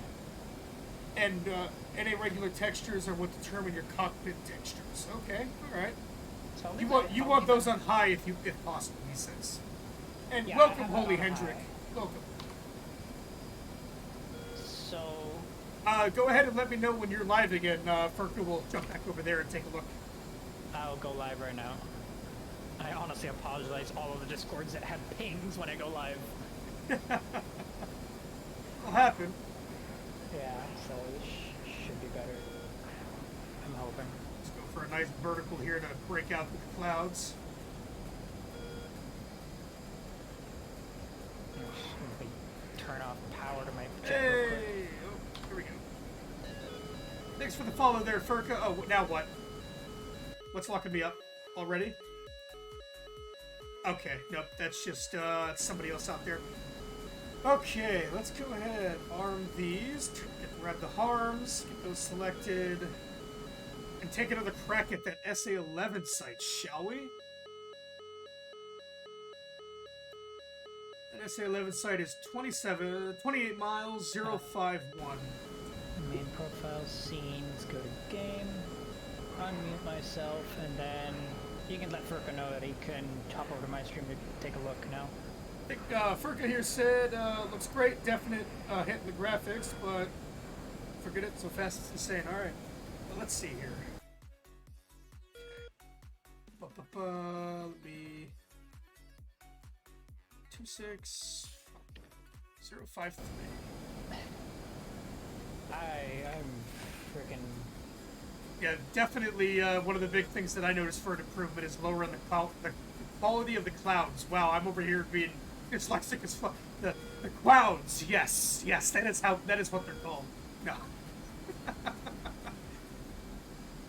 And any regular textures are what determine your cockpit textures. Okay, all right. So You want those on high if possible, he says. And Yeah, welcome, I have Holy that on Hendrik. high. Welcome. So Go ahead and let me know when you're live again. Furka will jump back over there and take a look. I'll go live right now. I honestly apologize all of the Discords that have pings when I go live. It'll happen. Yeah, so it should be better. I'm hoping. Let's go for a nice vertical here to break out the clouds. Let me turn off power to my jet real quick. Hey! Oh, here we go. Thanks for the follow there, Furka. Oh, now what? What's locking me up? Already? Okay, nope, that's just somebody else out there. Okay, let's go ahead. Arm these. Grab the harms, get those selected, and take another crack at that SA-11 site, shall we? That SA-11 site is 28 miles, 051. Main profile scenes, go to game, unmute myself, and then you can let Furka know that he can hop over to my stream to take a look now. I think Furka here said, looks great, definite hit in the graphics, but forget it, so fast it's insane. Alright, well, let's see here. Let me... 26053. I'm freaking... Yeah, definitely one of the big things that I noticed for an improvement is lowering the quality of the clouds. Wow, I'm over here being dyslexic as fuck. The clouds, yes, that is what they're called. No.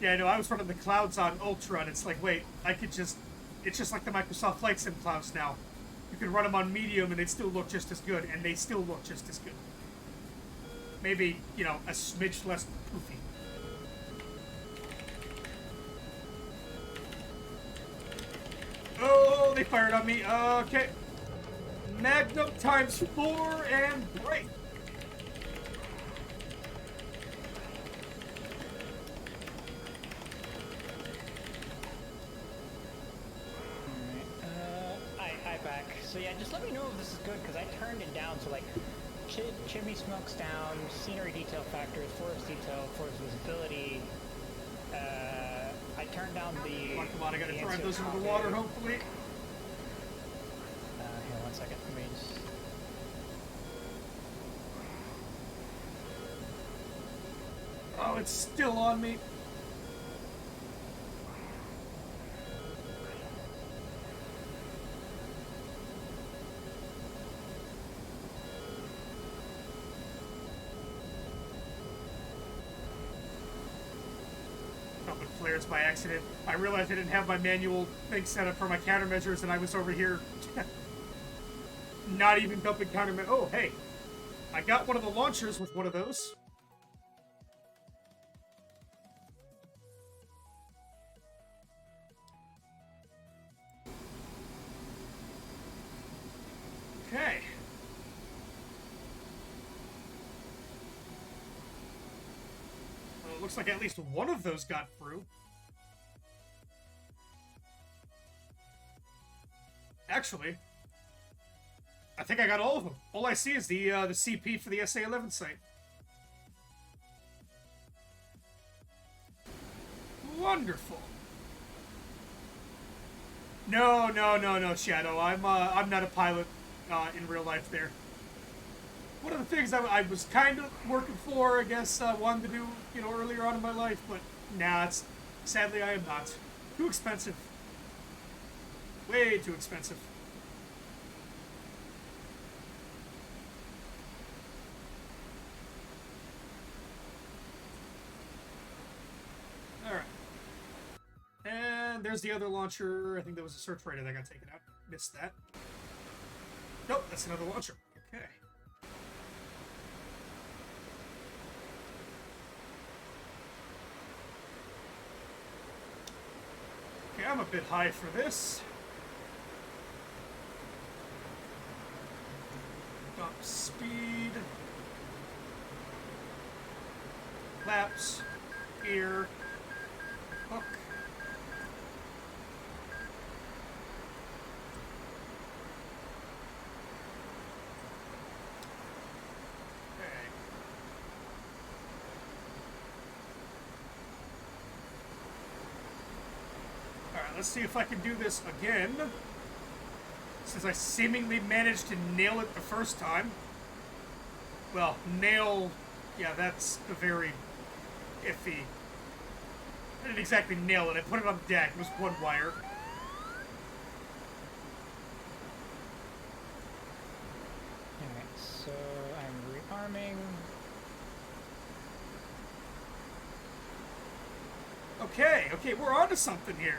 Yeah, no, I was running the clouds on Ultra, and it's like, wait, it's just like the Microsoft Flight Sim clouds now. You can run them on medium, and they still look just as good, and they still look just as good. Maybe, you know, a smidge less poofy. Oh, they fired on me. Okay. Magnum times 4 and break. I back. So yeah, just let me know if this is good, because I turned it down, so like, chimney smoke's down, scenery detail factors, forest detail, forest visibility. I turned down the... Come on, I gotta drive those into the water, hopefully. Here, 1 second. Let me just... Oh, it's still on me. Flares by accident. I realized I didn't have my manual thing set up for my countermeasures, and I was over here not even dumping countermeasures. Oh, hey, I got one of the launchers with one of those. Okay. Looks like at least one of those got through. Actually, I think I got all of them. All I see is the CP for the SA-11 site. Wonderful. No, Shadow. I'm not a pilot in real life there. One of the things I was kind of working for, I guess, wanted to do, you know, earlier on in my life, but nah, Sadly, I am not. Too expensive. Way too expensive. Alright. And there's the other launcher. I think there was a search radar that got taken out. Missed that. Nope, that's another launcher. Okay. Okay, I'm a bit high for this. Up speed. Laps. Gear. Hook. Alright, let's see if I can do this again. Since I seemingly managed to nail it the first time. Well, nail... Yeah, that's a very iffy... I didn't exactly nail it. I put it on deck. It was one wire. Alright, so I'm rearming. Okay, we're on to something here.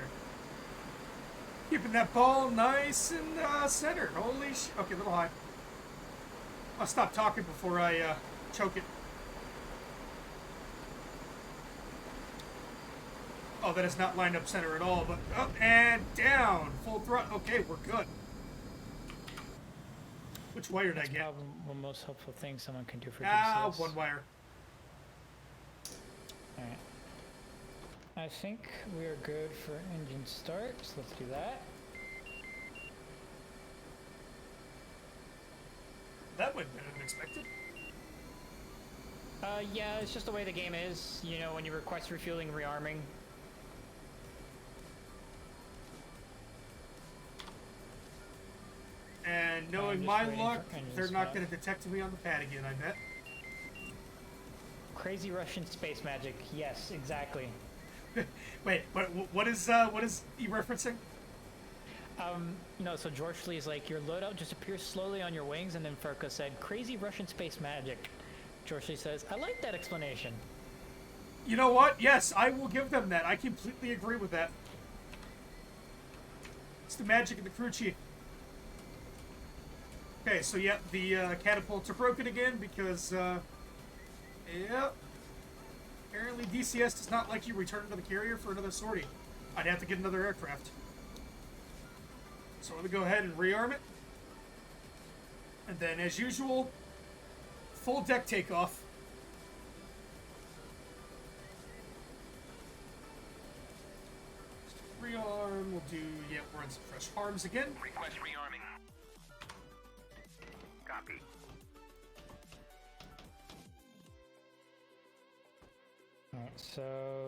Keeping that ball nice and centered. Holy sh... Okay, a little high. I'll stop talking before I choke it. Oh, that is not lined up center at all, but up and down. Full throttle. Okay, we're good. Which wire did I get? Probably the most helpful thing someone can do for Ah, DCS. one wire. Alright. I think we are good for engine start, so let's do that. That went better than expected. Yeah, it's just the way the game is. You know, when you request refueling and rearming. And knowing just my waiting luck, for engine they're not stop. going to detect me on the pad again, I bet. Crazy Russian space magic. Yes, exactly. Wait, what is he referencing? No, so George Lee is like, your loadout just appears slowly on your wings, and then Furka said, crazy Russian space magic. George Lee says, I like that explanation. You know what? Yes, I will give them that. I completely agree with that. It's the magic of the crew chief. Okay, so yeah, the catapults are broken again because, yep. Apparently DCS does not like you returning to the carrier for another sortie. I'd have to get another aircraft. So let me go ahead and rearm it. And then, as usual, full deck takeoff. Rearm, we'll do, yeah, we're in some fresh arms again. Request rearming. Copy. Alright, so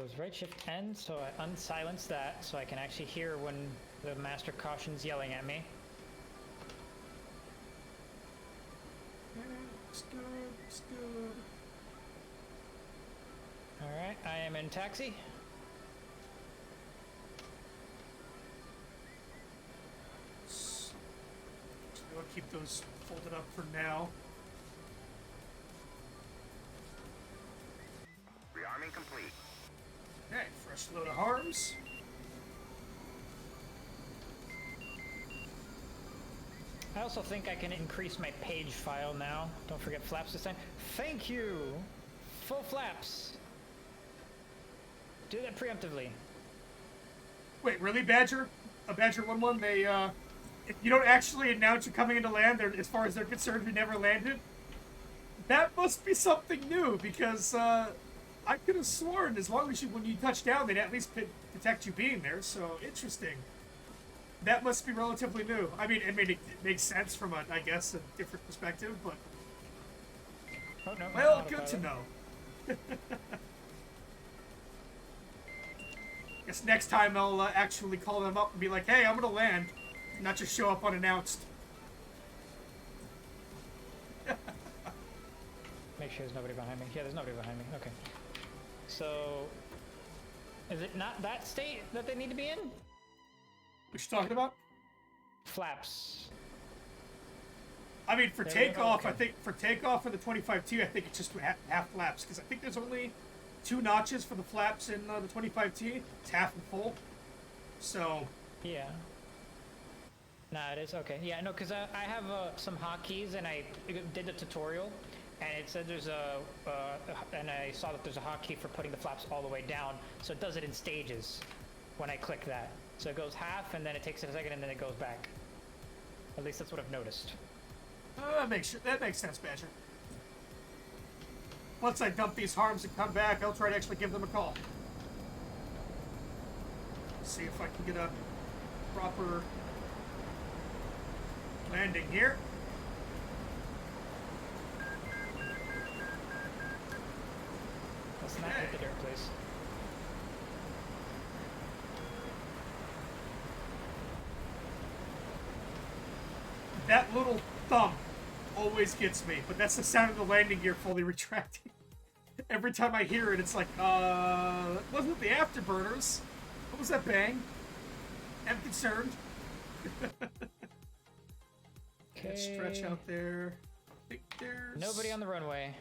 it's right shift N, so I unsilence that so I can actually hear when the master caution's yelling at me. Looks good, looks good. Alright, I am in taxi. I'll keep those folded up for now. Rearming complete. Okay, fresh load of harms. I also think I can increase my page file now. Don't forget flaps this time. Thank you! Full flaps! Do that preemptively. Wait, really, Badger? A Badger 1-1, they, if you don't actually announce you're coming into land, as far as they're concerned, you never landed? That must be something new, because, I could have sworn as long as when you touch down, they'd at least detect you being there, so interesting. That must be relatively new. I mean, it makes sense from I guess, a different perspective, but... Oh, no, Well, good to know. Guess next time I'll actually call them up and be like, hey, I'm gonna land, not just show up unannounced. Make sure there's nobody behind me. Yeah, there's nobody behind me. Okay. So, Is it not that state that they need to be in? What you talking about? Flaps. I mean, for There we go, takeoff, okay. I think for takeoff for the 25T, I think it's just half flaps because I think there's only 2 notches for the flaps in the 25T. It's half and full. So Yeah. Nah, it is okay. Yeah, no, because I have some hotkeys and I did the tutorial, and it said there's and I saw that there's a hotkey for putting the flaps all the way down, so it does it in stages when I click that. So it goes half, and then it takes it a second, and then it goes back. At least that's what I've noticed. that makes sense, Badger. Once I dump these harms and come back, I'll try to actually give them a call. See if I can get a proper landing here. Let's not hit the dirt, please. That little thump always gets me, but that's the sound of the landing gear fully retracting. Every time I hear it, it's like, that wasn't the afterburners. What was that bang? I'm concerned. Okay. Stretch out there. I think there's Nobody on the runway.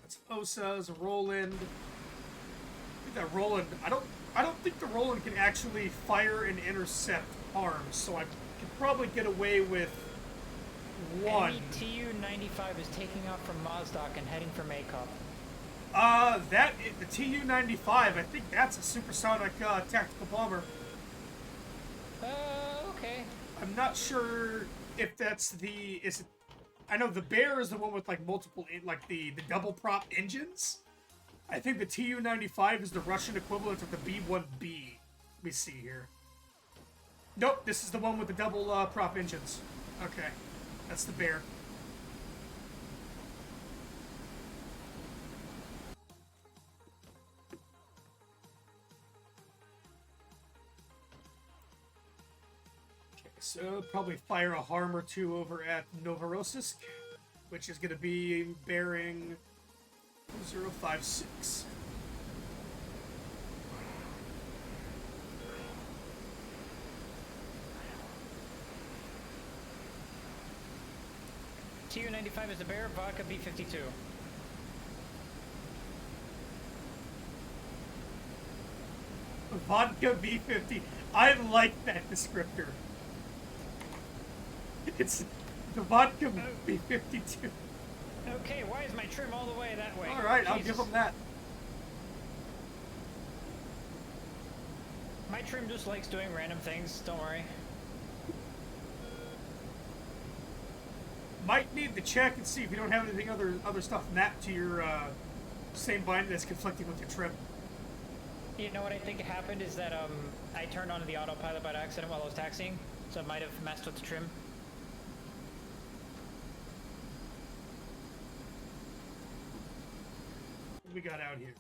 That's Osa's, a Roland. I think that Roland. I don't think the Roland can actually fire and intercept arms, so I could probably get away with one. Any Tu-95 is taking off from Mozdok and heading for Maycop. The Tu-95. I think that's a supersonic tactical bomber. Okay. I'm not sure if that's the. Is it? I know the Bear is the one with like multiple, like the double prop engines. I think the Tu-95 is the Russian equivalent of the B-1B. Let me see here. Nope, this is the one with the double prop engines. Okay, that's the Bear. Okay, so probably fire a harm or two over at Novorossiysk, which is going to be bearing 056. Tu-95 is the Bear, Vodka B-52. Vodka V50. I like that descriptor. It's the Vodka V52. Okay, why is my trim all the way that way? Alright, I'll Jesus. give him that. My trim just likes doing random things, don't worry. Might need to check and see if you don't have anything other stuff mapped to your same bind that's conflicting with your trim. You know what I think happened is that I turned on the autopilot by accident while I was taxiing, so it might have messed with the trim. What do we got out here?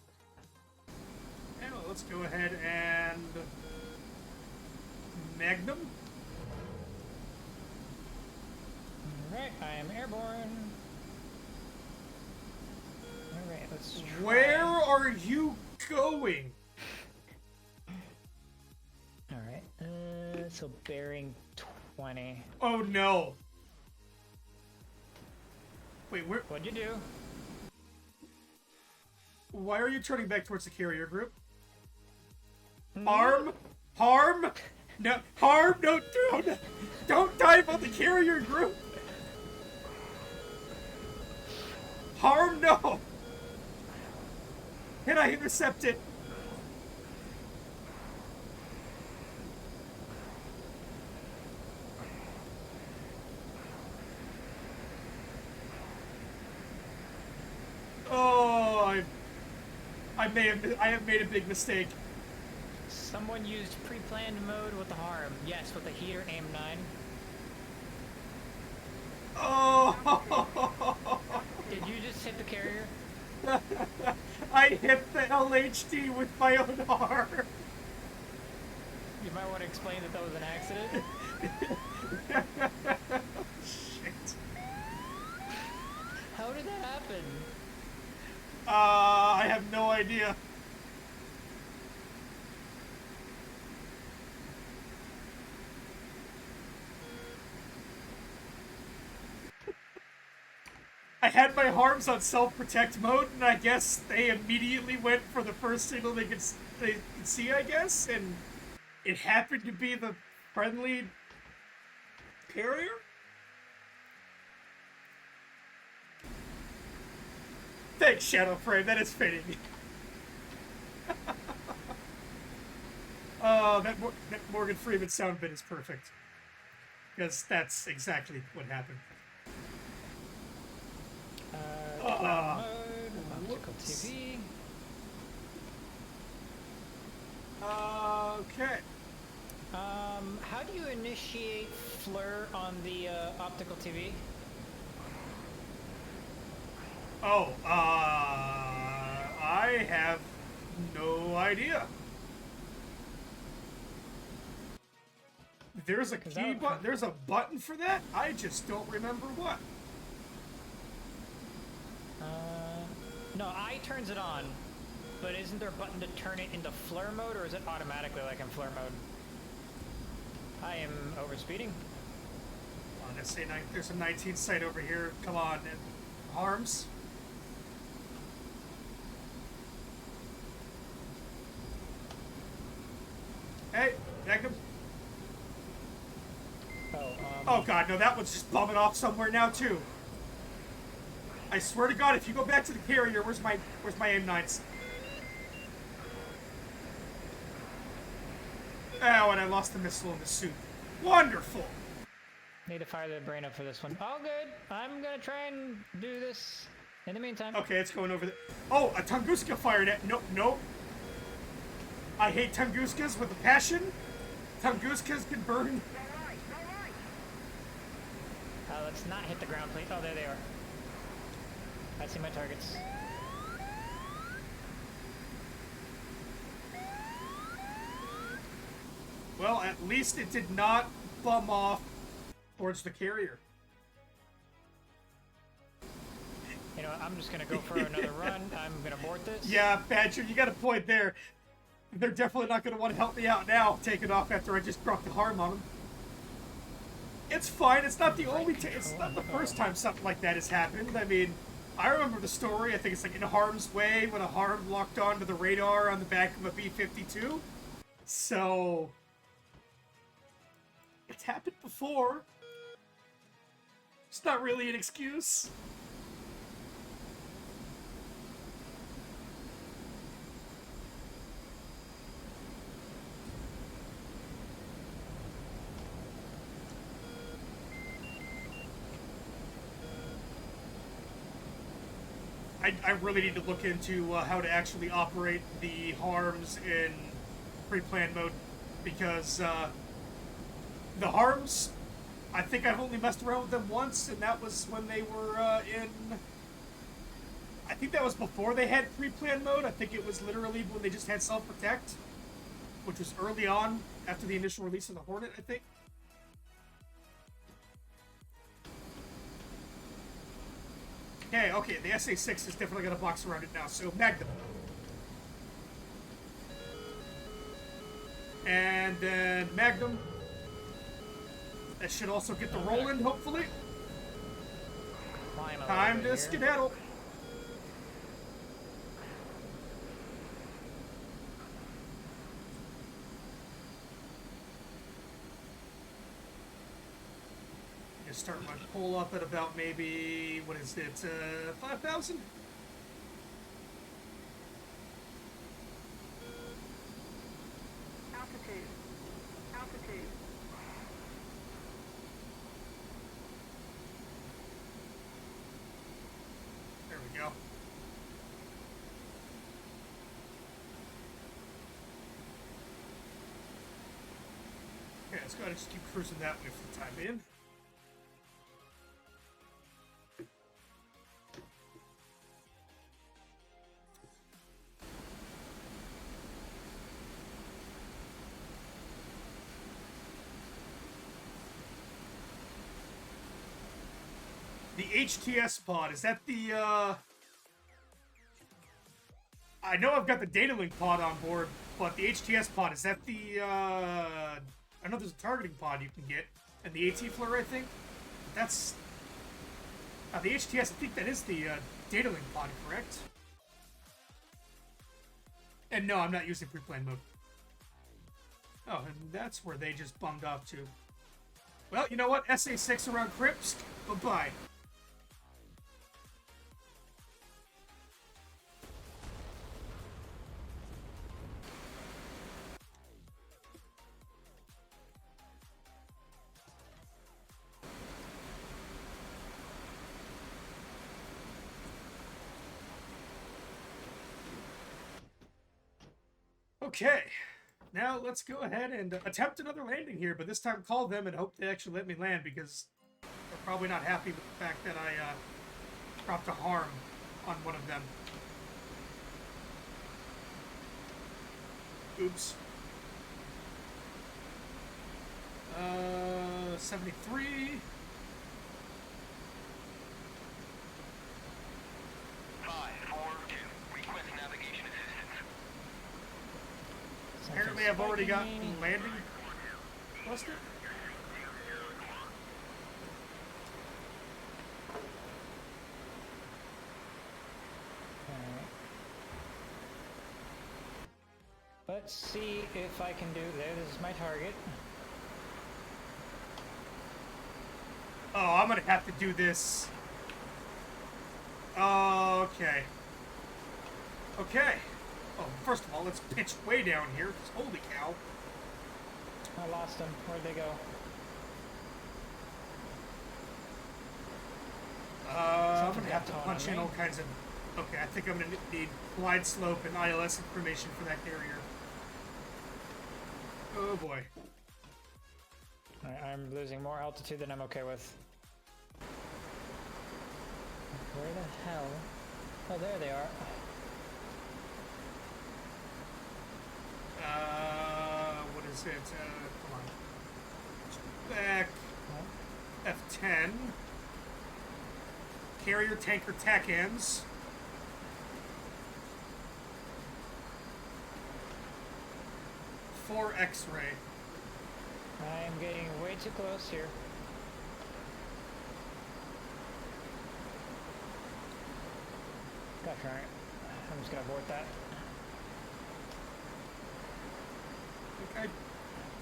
And let's go ahead and Magnum. Alright, I am airborne. Alright, let's try. Where are you going? Alright, so bearing 20. Oh no. Wait, where? What'd you do? Why are you turning back towards the carrier group? Harm? Harm? No, harm? No, don't dive on the carrier group. Harm? No. Can I intercept it? Oh, I have made a big mistake. Someone used pre-planned mode with the harm. Yes, with the heater aim 9. Oh! Did you just hit the carrier? I hit the LHD with my own arm. You might want to explain that was an accident. Shit. How did that happen? I have no idea. I had my harms on self-protect mode, and I guess they immediately went for the first signal they could see, I guess, and it happened to be the friendly carrier? Thanks, Shadowframe, that is fitting. Oh, that Morgan Freeman sound bit is perfect. Because that's exactly what happened. Optical TV. Okay. How do you initiate FLIR on the optical TV? Oh, I have no idea. There's a key button. There's a button for that. I just don't remember what. No, I turns it on, but isn't there a button to turn it into FLIR mode, or is it automatically like in FLIR mode? I am overspeeding. Let's say there's a 19 site over here. Come on, arms. Hey, Magnum. Oh god, no, that one's just bumming off somewhere now too. I swear to God, if you go back to the carrier, where's my M9s? Oh, and I lost the missile in the suit. Wonderful. Need to fire the brain up for this one. All good. I'm gonna try and do this in the meantime. Okay, it's going over the. Oh, a Tunguska fired at. Nope, nope. I hate Tunguskas with a passion. Tunguskas can burn. Let's not hit the ground, please. Oh, there they are. I see my targets. Well, at least it did not bum off towards the carrier. You know, I'm just gonna go for another run. I'm gonna abort this. Yeah, Badger, you got a point there. They're definitely not gonna want to help me out now, taking off after I just dropped the harm on them. It's fine. It's not the only. It's not the first time something like that has happened. I mean, I remember the story. I think it's like in Harm's Way when a harm locked onto the radar on the back of a B-52. So it's happened before. It's not really an excuse. I really need to look into how to actually operate the harms in pre-planned mode, because the harms, I think I've only messed around with them once, and that was when they were in. I think that was before they had pre-planned mode. I think it was literally when they just had self-protect, which was early on after the initial release of the Hornet, I think. Okay, the SA-6 is definitely going to box around it now, so Magnum. And then Magnum. That should also get the roll in, hopefully. Time to skedaddle. Start my pull up at about maybe, what is it, 5,000? Altitude. There we go. Okay, let's go ahead and just keep cruising that way for the time being. The HTS pod, is that the, I know I've got the data link pod on board, but the HTS pod, is that the, I know there's a targeting pod you can get, and the AT FLIR, I think? That's The HTS, I think that is the data link pod, correct? And no, I'm not using pre-planned mode. Oh, and that's where they just bummed off to. Well, you know what? SA6 around Crips, bye-bye. Okay, now let's go ahead and attempt another landing here, but this time call them and hope they actually let me land, because they're probably not happy with the fact that I dropped a harm on one of them. Oops. 73. 542. Request navigation assistance. Apparently I've already got landing busted. Alright. Let's see if I can do this. Is my target. Oh, I'm gonna have to do this. Okay. Okay. Oh, first of all, let's pitch way down here, 'cause holy cow. I lost them. Where'd they go? I'm gonna have to punch in all kinds of... Okay, I think I'm gonna need glide slope and ILS information for that carrier. Oh boy. Alright, I'm losing more altitude than I'm okay with. Where the hell? Oh, there they are. What is it? Come on. Back. F10. Carrier tanker tack ends. For X-ray. I'm getting way too close here. Gosh, alright. I'm just gonna abort that.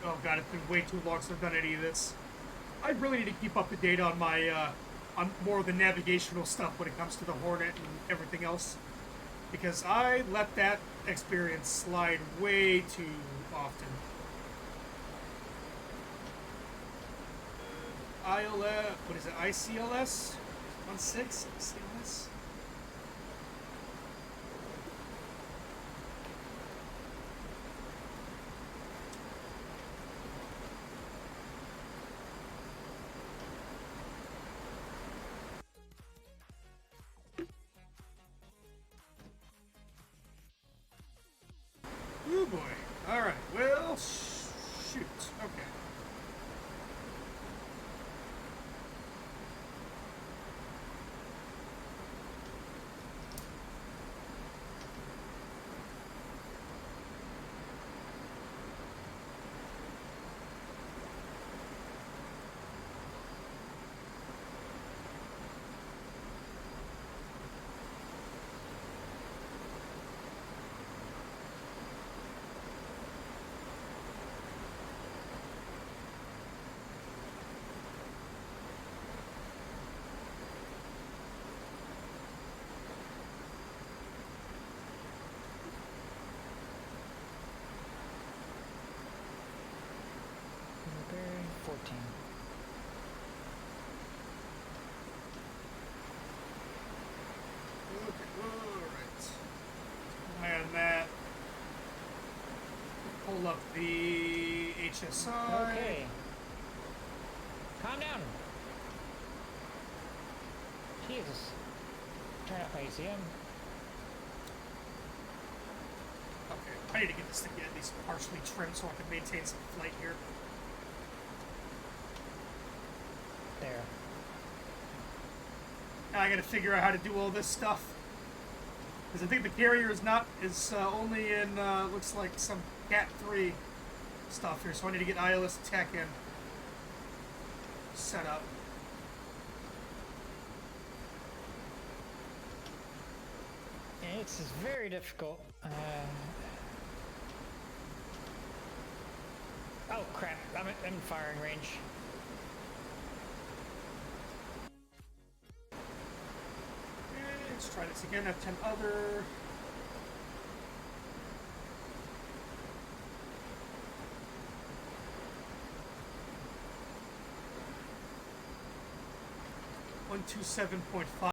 Oh god, it's been way too long since I've done any of this. I really need to keep up to date on my, on more of the navigational stuff when it comes to the Hornet and everything else. Because I let that experience slide way too often. ILS, what is it, ICLS? 1.6? ICLS? Oh boy. Alright, well, shoot. Okay. Bearing 14. Okay, alright. Eye on that. Pull up the HSI. Okay. Calm down. Jesus. Turn up my ACM. Okay, I need to get this thing at least partially trimmed so I can maintain some flight here. There. Now I gotta figure out how to do all this stuff. Because I think the carrier is only in, looks like some Cat 3 stuff here, so I need to get ILS tech in. Set up. This is very difficult. Oh crap! I'm in firing range. Let's try this again. F10 other. .127.5.